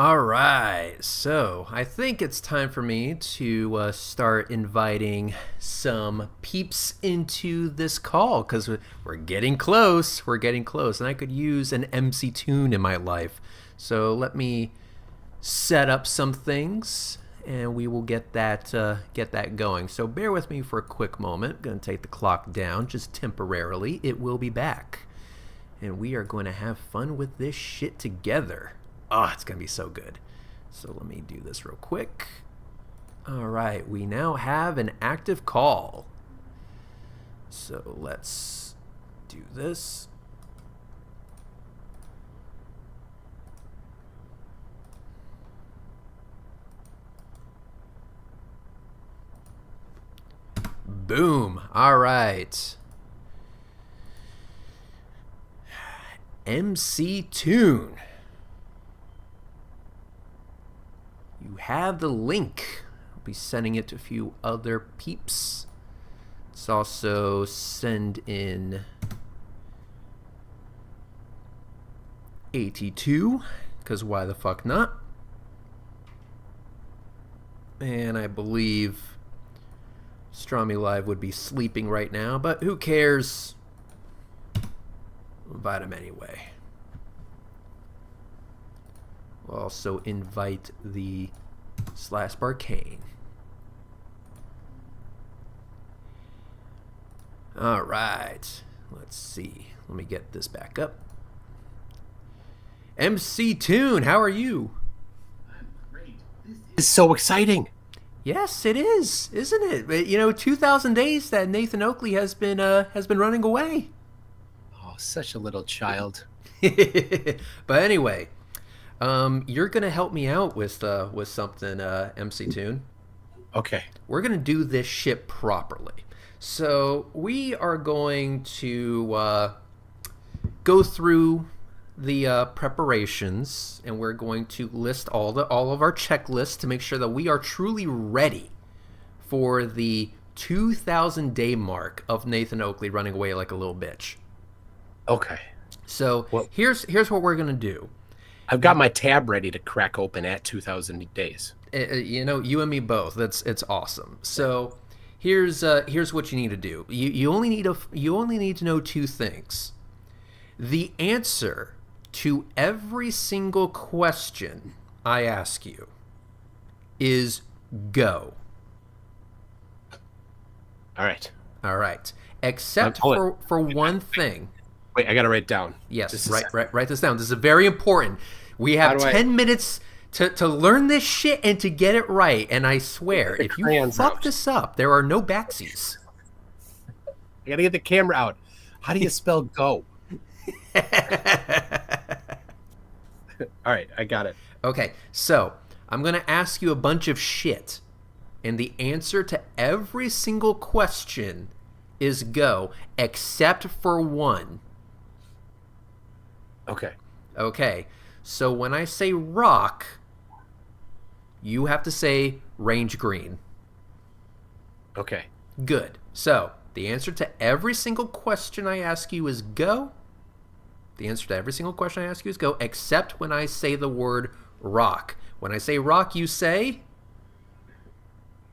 Speaker 1: All right, so I think it's time for me to start inviting some peeps into this call because we're getting close. We're getting close, and I could use an MC tune in my life. So let me set up some things, and we will get that going. So bear with me for a quick moment. I'm going to take the clock down just temporarily. It will be back, and we are going to have fun with this shit together. Oh, it's going to be so good. So let me do this real quick. All right, we now have an active call. So let's do this. Boom. All right. MC Tune. You have the link. I'll be sending it to a few other peeps. Let's also send in AT2, because why the fuck not? And I believe Strami Live would be sleeping right now, but who cares? Invite him anyway. We'll also invite the Slash Barcane. All right. Let's see. Let me get this back up. MC Tune, how are you?
Speaker 8: I'm great. This is so exciting.
Speaker 1: Yes, it is, isn't it? But, 2,000 days that Nathan Oakley has been running away.
Speaker 8: Oh, such a little child.
Speaker 1: But anyway, you're gonna help me out with something, MC Tune.
Speaker 8: Okay.
Speaker 1: We're gonna do this shit properly. So we are going to go through the preparations, and we're going to list all of our checklists to make sure that we are truly ready for the 2,000 day mark of Nathan Oakley running away like a little bitch.
Speaker 8: Okay.
Speaker 1: So
Speaker 8: Well,
Speaker 1: here's what we're gonna do.
Speaker 8: I've got my tab ready to crack open at 2,000 days.
Speaker 1: You and me both. It's awesome. So here's what you need to do. You only need to know two things. The answer to every single question I ask you is go.
Speaker 8: All right.
Speaker 1: All right. Except
Speaker 8: Hold
Speaker 1: for one thing.
Speaker 8: Wait, I got to write down.
Speaker 1: Yes, write this down. This is very important. We have 10 minutes to learn this shit and to get it right. And I swear, if you fuck this up, there are no backsies.
Speaker 8: I got to get the camera out. How do you spell go? All right, I got it.
Speaker 1: Okay, so I'm going to ask you a bunch of shit. And the answer to every single question is go, except for one.
Speaker 8: Okay.
Speaker 1: Okay, so when I say rock, you have to say range green.
Speaker 8: Okay.
Speaker 1: Good. So the answer to every single question I ask you is go. The answer to every single question I ask you is go, except when I say the word rock. When I say rock, you say?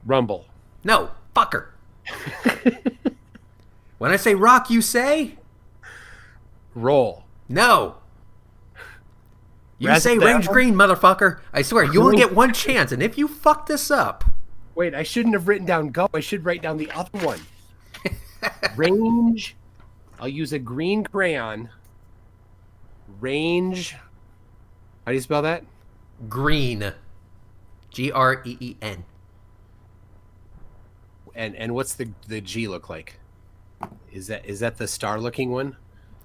Speaker 8: Rumble.
Speaker 1: No, fucker. When I say rock, you say?
Speaker 8: Roll.
Speaker 1: No. You say range green, motherfucker. I swear, you only get one chance, and if you fuck this up...
Speaker 8: Wait, I shouldn't have written down go. I should write down the other one. Range. I'll use a green crayon. Range. How do you spell that?
Speaker 1: Green. Green.
Speaker 8: And what's the G look like? Is that the star looking one?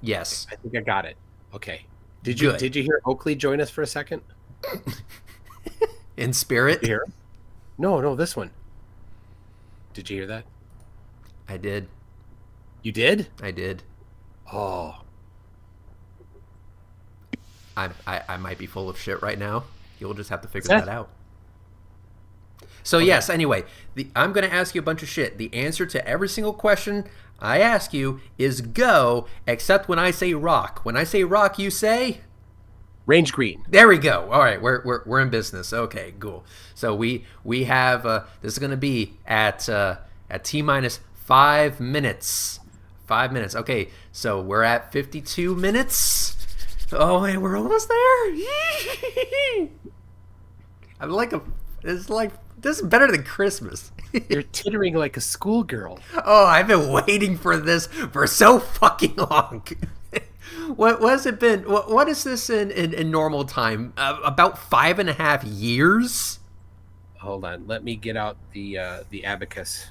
Speaker 1: Yes.
Speaker 8: I think I got it. Okay. Did you hear Oakley join us for a second?
Speaker 1: In spirit?
Speaker 8: Did you hear him? No, this one. Did you hear that?
Speaker 1: I did.
Speaker 8: You did?
Speaker 1: I did.
Speaker 8: Oh.
Speaker 1: I might be full of shit right now. You'll just have to figure that out. So yes, anyway, I'm going to ask you a bunch of shit. The answer to every single question I ask you is go, except when I say rock. When I say rock, you say?
Speaker 8: Range green.
Speaker 1: There we go. All right, we're in business. Okay, cool. So we have this is going to be at T minus 5 minutes. 5 minutes. Okay, so we're at 52 minutes. Oh, wait, we're almost there. I'm like this is better than Christmas.
Speaker 8: You're tittering like a schoolgirl.
Speaker 1: Oh, I've been waiting for this for so fucking long. What has it been? What is this in normal time? About 5.5 years?
Speaker 8: Hold on, let me get out the abacus.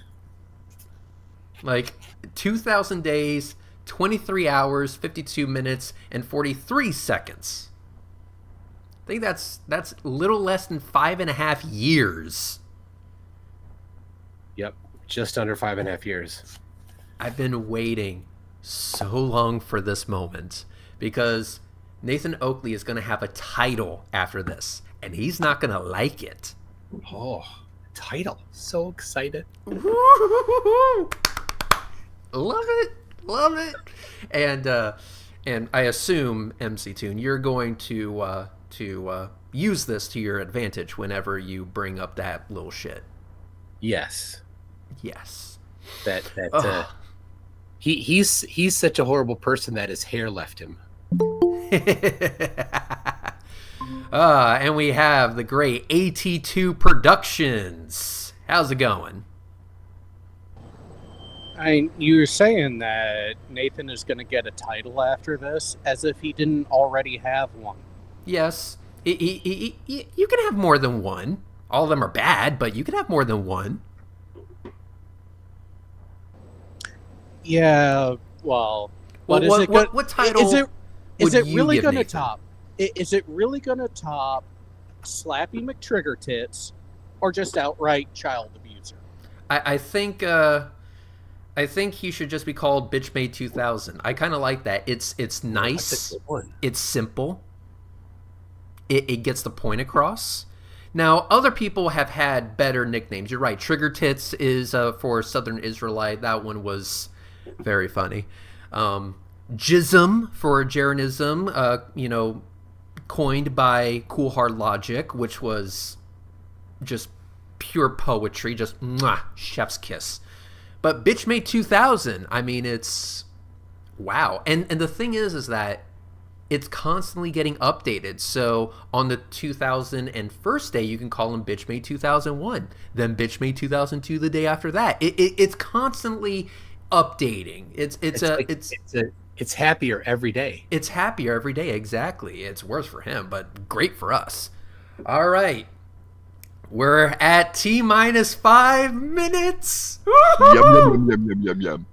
Speaker 1: Like 2,000 days, 23 hours, 52 minutes, and 43 seconds. I think that's little less than 5.5 years.
Speaker 8: Yep, just under 5.5 years.
Speaker 1: I've been waiting so long for this moment because Nathan Oakley is going to have a title after this, and he's not going to like it.
Speaker 8: Oh, title. So excited.
Speaker 1: Love it. And I assume, MC Toon, you're going to use this to your advantage whenever you bring up that little shit.
Speaker 8: Yes.
Speaker 1: That
Speaker 8: he's such a horrible person that his hair left him.
Speaker 1: And we have the great AT2 Productions. How's it going?
Speaker 9: You were saying that Nathan is going to get a title after this, as if he didn't already have one.
Speaker 1: Yes. You can have more than one. All of them are bad, but you can have more than one.
Speaker 9: Yeah, well,
Speaker 1: what title
Speaker 9: is it really
Speaker 1: going to
Speaker 9: top? Is it really going to top Slappy McTrigger Tits, or just outright child abuser?
Speaker 1: I think he should just be called Bitch Made 2000. I kind of like that. It's nice.
Speaker 8: That's a good one.
Speaker 1: It's simple. It gets the point across. Now, other people have had better nicknames. You're right. Trigger Tits is for Southern Israelite. That one was very funny. Jism for Jeranism, coined by Cool Hard Logic, which was just pure poetry, just mwah, chef's kiss. But Bitch Made 2000, I mean, it's wow. And the thing is that it's constantly getting updated. So on the 2001st day, you can call him Bitch Made 2001. Then Bitch Made 2002 the day after that. It's constantly updating.
Speaker 8: It's happier every day.
Speaker 1: It's happier every day, exactly. It's worse for him, but great for us. All right. We're at T minus 5 minutes.
Speaker 3: Yum.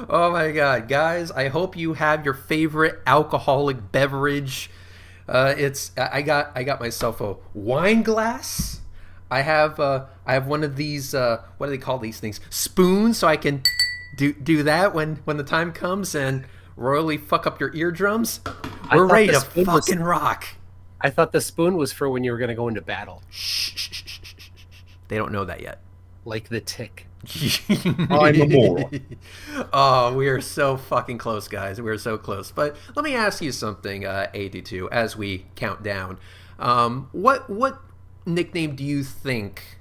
Speaker 1: Oh my god, guys! I hope you have your favorite alcoholic beverage. I got myself a wine glass. I have one of these. What do they call these things? Spoons, so I can do that when the time comes and royally fuck up your eardrums. We're ready to fucking rock.
Speaker 8: I thought the spoon was for when you were going to go into battle.
Speaker 1: Shh. They don't know that yet.
Speaker 8: Like the tick.
Speaker 3: I'm a moron.
Speaker 1: Oh, we are so fucking close, guys. We're so close. But let me ask you something, 82, as we count down. What nickname do you think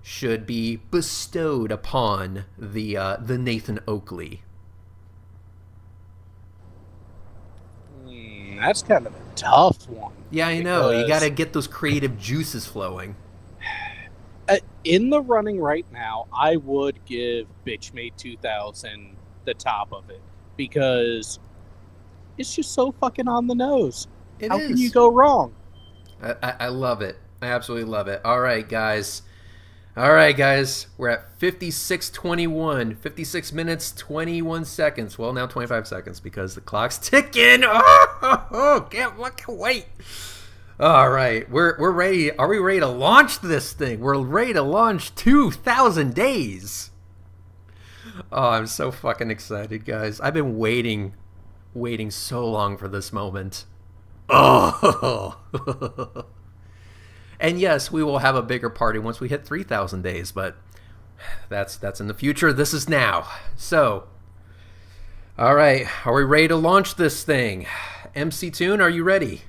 Speaker 1: should be bestowed upon the Nathan Oakley?
Speaker 9: That's kind of a tough one.
Speaker 1: Yeah, I know. You got to get those creative juices flowing.
Speaker 9: In the running right now, I would give Bitch Made 2000 the top of it because it's just so fucking on the nose. How can you go wrong?
Speaker 1: I love it. I absolutely love it. All right, guys. We're at 56:21. 56 minutes, 21 seconds. Well, now 25 seconds because the clock's ticking. Oh, can't wait. All right, we're ready. Are we ready to launch this thing? We're ready to launch 2,000 days. Oh, I'm so fucking excited, guys. I've been waiting so long for this moment. Oh. And yes, we will have a bigger party once we hit 3,000 days, but that's in the future. This is now. So, all right, are we ready to launch this thing? MC Toon, are you ready?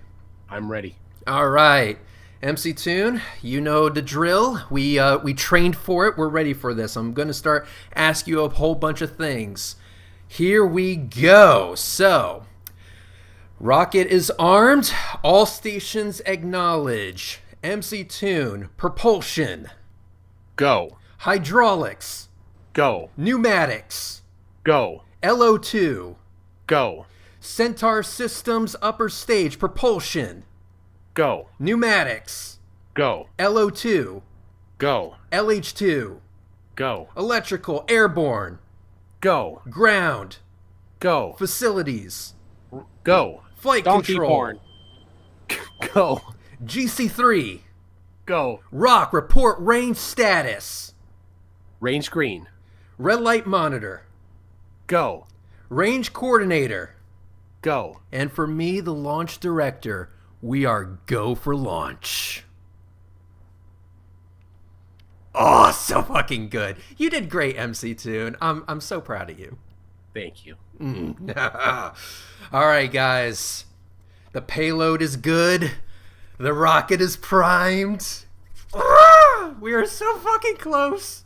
Speaker 8: I'm ready.
Speaker 1: All right. MC Tune, you know the drill. We trained for it. We're ready for this. I'm going to start asking you a whole bunch of things. Here we go. So, rocket is armed. All stations acknowledge. MC Tune, propulsion.
Speaker 8: Go.
Speaker 1: Hydraulics.
Speaker 8: Go.
Speaker 1: Pneumatics.
Speaker 8: Go.
Speaker 1: LO2.
Speaker 8: Go.
Speaker 1: Centaur Systems upper stage propulsion.
Speaker 8: Go.
Speaker 1: Pneumatics.
Speaker 8: Go.
Speaker 1: LO2.
Speaker 8: Go.
Speaker 1: LH2.
Speaker 8: Go.
Speaker 1: Electrical airborne.
Speaker 8: Go.
Speaker 1: Ground.
Speaker 8: Go.
Speaker 1: Facilities.
Speaker 8: Go.
Speaker 1: Flight
Speaker 9: Donkey
Speaker 1: control.
Speaker 9: porn.
Speaker 8: Go.
Speaker 1: GC3.
Speaker 8: Go.
Speaker 1: Rock report range status.
Speaker 8: Range green.
Speaker 1: Red light monitor.
Speaker 8: Go.
Speaker 1: Range coordinator.
Speaker 8: Go.
Speaker 1: And for me, the launch director, we are go for launch. Oh, so fucking good. You did great, MC Tune. I'm so proud of you.
Speaker 8: Thank you.
Speaker 1: All right, guys. The payload is good. The rocket is primed. Ah, we are so fucking close.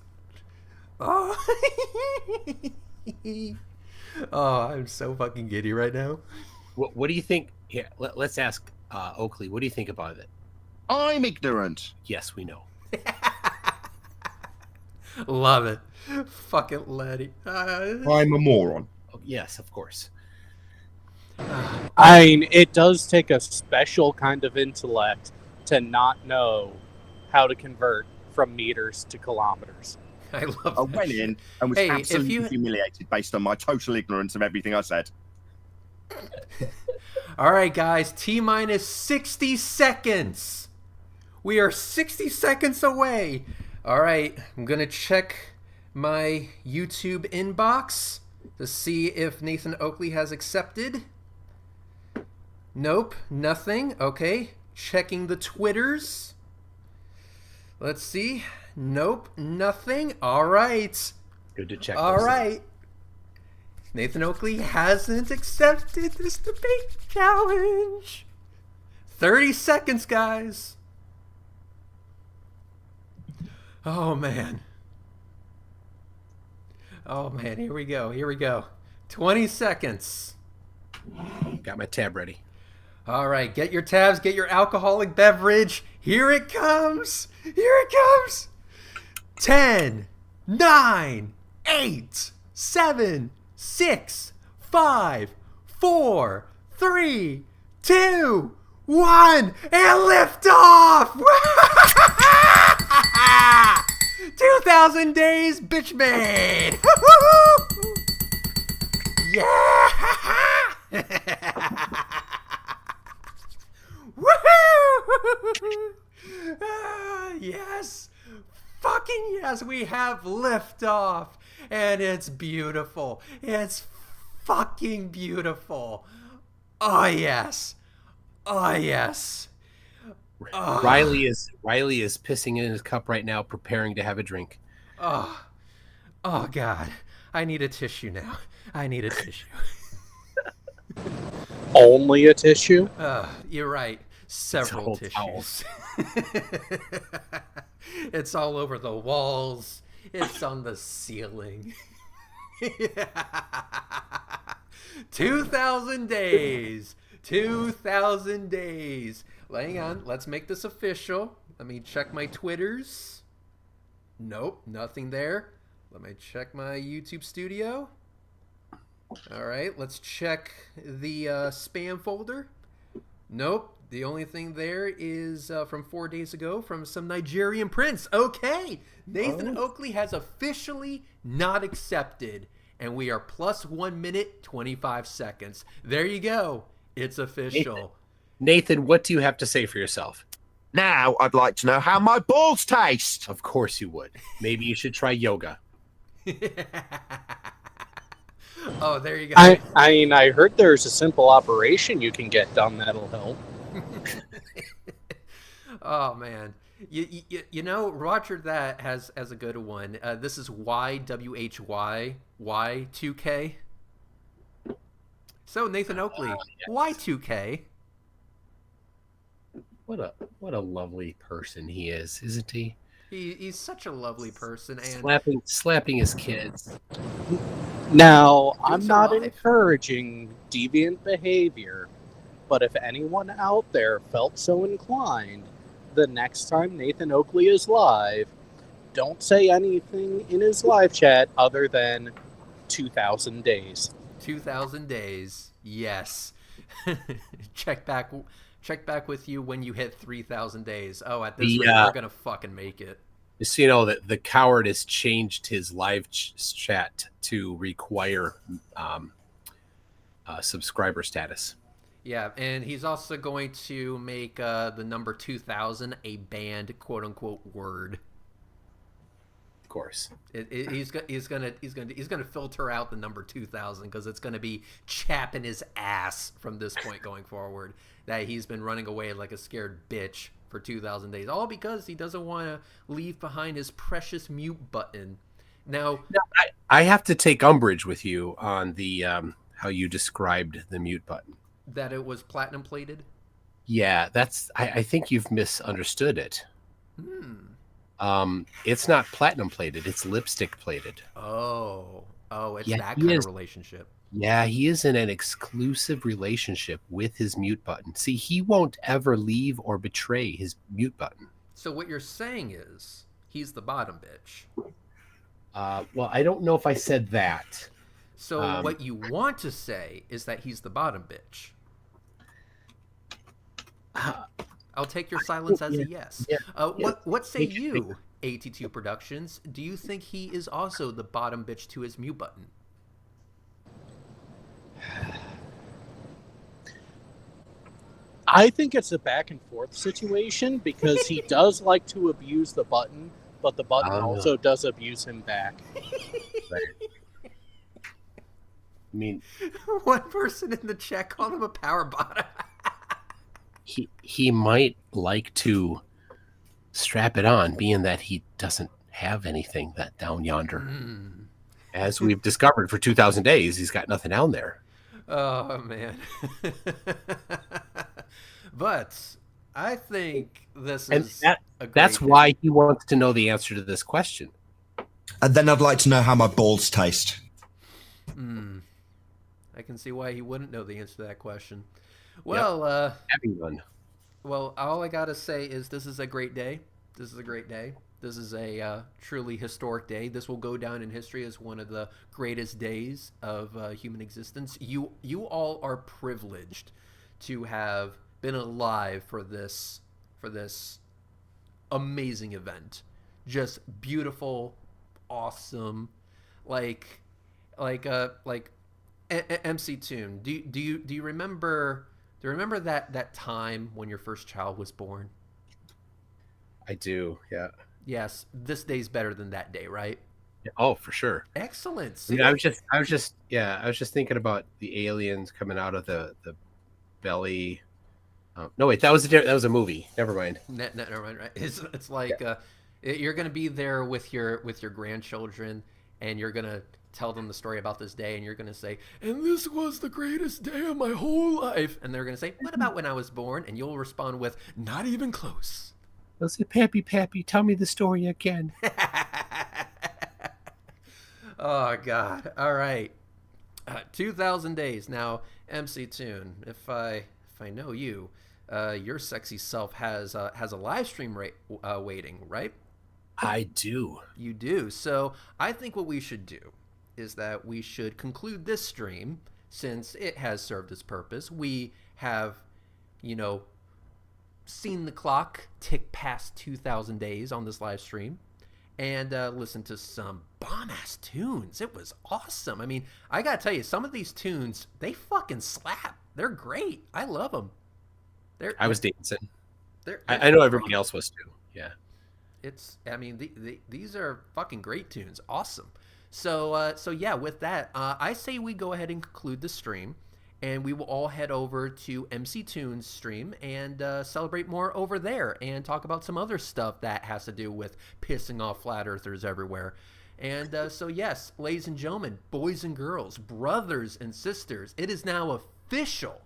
Speaker 1: Oh. Oh, I'm so fucking giddy right now.
Speaker 8: What do you think? Here, let's ask Oakley. What do you think about it?
Speaker 3: I'm ignorant.
Speaker 8: Yes, we know.
Speaker 1: Love it. Fucking Letty.
Speaker 3: I'm a moron.
Speaker 8: Oh, yes, of course.
Speaker 9: I mean, it does take a special kind of intellect to not know how to convert from meters to kilometers.
Speaker 1: I love
Speaker 3: I
Speaker 1: that
Speaker 3: went
Speaker 1: shit.
Speaker 3: in and was
Speaker 1: Hey,
Speaker 3: absolutely
Speaker 1: if you-
Speaker 3: humiliated based on my total ignorance of everything I said.
Speaker 1: All right, guys. T-minus 60 seconds. We are 60 seconds away. All right. I'm going to check my YouTube inbox to see if Nathan Oakley has accepted. Nope. Nothing. Okay. Checking the Twitters. Let's see. Nope. Nothing. All right.
Speaker 8: Good to check.
Speaker 1: All
Speaker 8: those
Speaker 1: right. Nathan Oakley hasn't accepted this debate challenge. 30 seconds, guys. Oh, man. Oh, man. Here we go. Here we go. 20 seconds.
Speaker 8: things. Got my tab ready.
Speaker 1: All right. Get your tabs. Get your alcoholic beverage. Here it comes. Here it comes. 10, 9, 8, 7, 6, 5, 4, 3, 2, 1, and lift off! 2,000 days, bitch made! Yeah! Woohoo! Yes! Fucking yes, we have liftoff, and it's beautiful. It's fucking beautiful. Oh yes, oh yes. Oh.
Speaker 8: Riley is pissing in his cup right now, preparing to have a drink.
Speaker 1: Oh, oh God, I need a tissue now. I need a tissue.
Speaker 9: Only a tissue?
Speaker 1: You're right. Several tissues. It's all over the walls. It's on the ceiling. 2,000 days. 2,000 days. Hang on. Let's make this official. Let me check my Twitters. Nope. Nothing there. Let me check my YouTube studio. All right. Let's check the spam folder. Nope. The only thing there is from 4 days ago from some Nigerian prince. Okay. Nathan Oakley has officially not accepted. And we are plus 1 minute, 25 seconds. There you go. It's official.
Speaker 8: Nathan, what do you have to say for yourself?
Speaker 3: Now I'd like to know how my balls taste.
Speaker 8: Of course you would. Maybe you should try yoga.
Speaker 1: Oh, there you go.
Speaker 9: I mean, I heard there's a simple operation you can get done that'll help.
Speaker 1: Oh man, you know, Roger that has a good one. This is YWHY Y2K. So Nathan Oakley, Y2K.
Speaker 8: What a lovely person he is, isn't he?
Speaker 1: He's such a lovely person, and
Speaker 8: Slapping his kids.
Speaker 9: Now,
Speaker 1: Doing
Speaker 9: I'm
Speaker 1: so
Speaker 9: not
Speaker 1: live.
Speaker 9: encouraging deviant behavior, but if anyone out there felt so inclined, the next time Nathan Oakley is live, don't say anything in his live chat other than 2,000 days.
Speaker 1: 2,000 days. Yes. Check back with you when you hit 3,000 days. Oh, at this rate, we're gonna fucking make it.
Speaker 8: Just so you know that the Cowardice changed his live chat to require subscriber status.
Speaker 1: Yeah, and he's also going to make the number 2,000 a banned quote unquote word.
Speaker 8: Of course,
Speaker 1: he's gonna filter out the number 2,000 because it's gonna be chapping his ass from this point going forward. That he's been running away like a scared bitch for 2,000 days, all because he doesn't want to leave behind his precious mute button. Now,
Speaker 8: I have to take umbrage with you on the how you described the mute button.
Speaker 1: That it was platinum plated.
Speaker 8: Yeah, I think you've misunderstood it. It's not platinum plated; it's lipstick plated.
Speaker 1: Oh, it's
Speaker 8: Yeah,
Speaker 1: that
Speaker 8: he
Speaker 1: kind
Speaker 8: is.
Speaker 1: of relationship.
Speaker 8: Yeah, he is in an exclusive relationship with his mute button. See, he won't ever leave or betray his mute button.
Speaker 1: So what you're saying is he's the bottom bitch.
Speaker 8: Well, I don't know if I said that.
Speaker 1: So what you want to say is that he's the bottom bitch. I'll take your silence as a yes. What say you, AT2 Productions? Do you think he is also the bottom bitch to his mute button?
Speaker 9: I think it's a back and forth situation because he does like to abuse the button, but the button also does abuse him back.
Speaker 8: I mean,
Speaker 1: one person in the chat called him a power bottom.
Speaker 8: he might like to strap it on, being that he doesn't have anything that down yonder. As we've discovered for 2,000 days, he's got nothing down there.
Speaker 1: Oh man. But I think this is
Speaker 8: that's why he wants to know the answer to this question.
Speaker 3: And then I'd like to know how my balls taste.
Speaker 1: I can see why he wouldn't know the answer to that question. Well,
Speaker 8: everyone.
Speaker 1: Well, all I gotta say is this is a great day. This is a great day. This is a truly historic day. This will go down in history as one of the greatest days of human existence. You all are privileged to have been alive for this amazing event. Just beautiful, awesome, like MC Toon. Do you remember? Do you remember that time when your first child was born?
Speaker 8: I do. Yeah.
Speaker 1: Yes, this day's better than that day, right?
Speaker 8: Oh, for sure.
Speaker 1: Excellent.
Speaker 8: I mean, I was just thinking about the aliens coming out of the belly. No, wait, that was a movie. Never mind.
Speaker 1: Never mind. Right? It's like you're gonna be there with your grandchildren, and you're gonna tell them the story about this day, and you're gonna say, "And this was the greatest day of my whole life," and they're gonna say, "What about when I was born?" And you'll respond with, "Not even close."
Speaker 8: They'll say, Pappy, tell me the story again.
Speaker 1: Oh, God. All right. 2,000 days. Now, MC Toon, if I know you, your sexy self has a live stream waiting, right?
Speaker 8: I do.
Speaker 1: You do. So I think what we should do is that we should conclude this stream since it has served its purpose. We have, seen the clock tick past 2,000 days on this live stream and listened to some bomb-ass tunes. It was awesome. I mean, I gotta tell you, some of these tunes, they fucking slap. They're great. I love them.
Speaker 8: I was dancing.
Speaker 1: They're
Speaker 8: I know everybody else was too. Yeah.
Speaker 1: These are fucking great tunes. Awesome. So yeah, with that, I say we go ahead and conclude the stream. And we will all head over to MC Toon's stream and celebrate more over there and talk about some other stuff that has to do with pissing off flat earthers everywhere. And so yes, ladies and gentlemen, boys and girls, brothers and sisters, it is now official.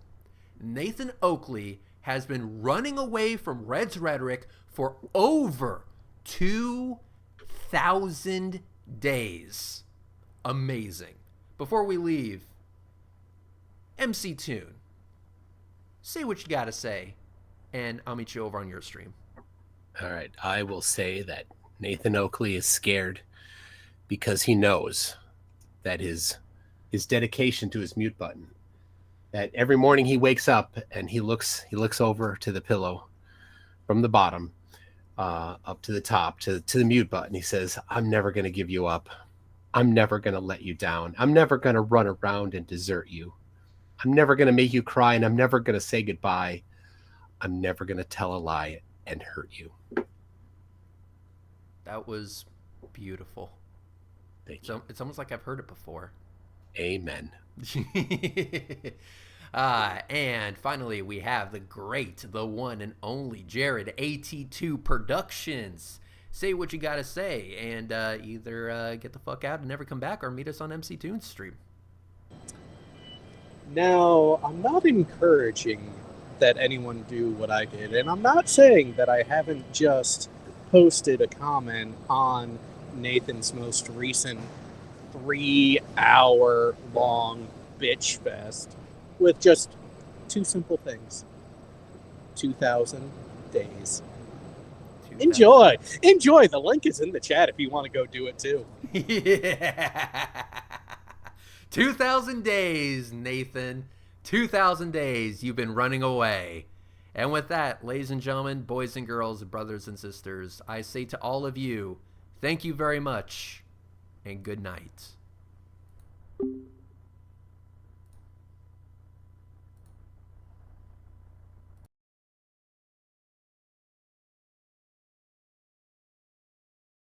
Speaker 1: Nathan Oakley has been running away from Red's rhetoric for over 2,000 days. Amazing. Before we leave, MC Tune, say what you gotta say, and I'll meet you over on your stream.
Speaker 8: All right, I will say that Nathan Oakley is scared because he knows that his dedication to his mute button, that every morning he wakes up and he looks over to the pillow from the bottom up to the top to the mute button. He says, I'm never going to give you up. I'm never going to let you down. I'm never going to run around and desert you. I'm never going to make you cry, and I'm never going to say goodbye. I'm never going to tell a lie and hurt you.
Speaker 1: That was beautiful.
Speaker 8: Thank you.
Speaker 1: It's almost like I've heard it before.
Speaker 8: Amen.
Speaker 1: And finally, we have the great, the one and only Jared AT2 Productions. Say what you gotta say, and either get the fuck out and never come back, or meet us on MC Tunes stream.
Speaker 9: Now, I'm not encouraging that anyone do what I did, and I'm not saying that I haven't just posted a comment on Nathan's most recent 3-hour-long bitch fest with just 2 simple things. 2,000 days.
Speaker 1: 2,000.
Speaker 9: Enjoy. The link is in the chat if you want to go do it too.
Speaker 1: Yeah. 2,000 days, Nathan. 2,000 days you've been running away. And with that, ladies and gentlemen, boys and girls, brothers and sisters, I say to all of you, thank you very much, and good night.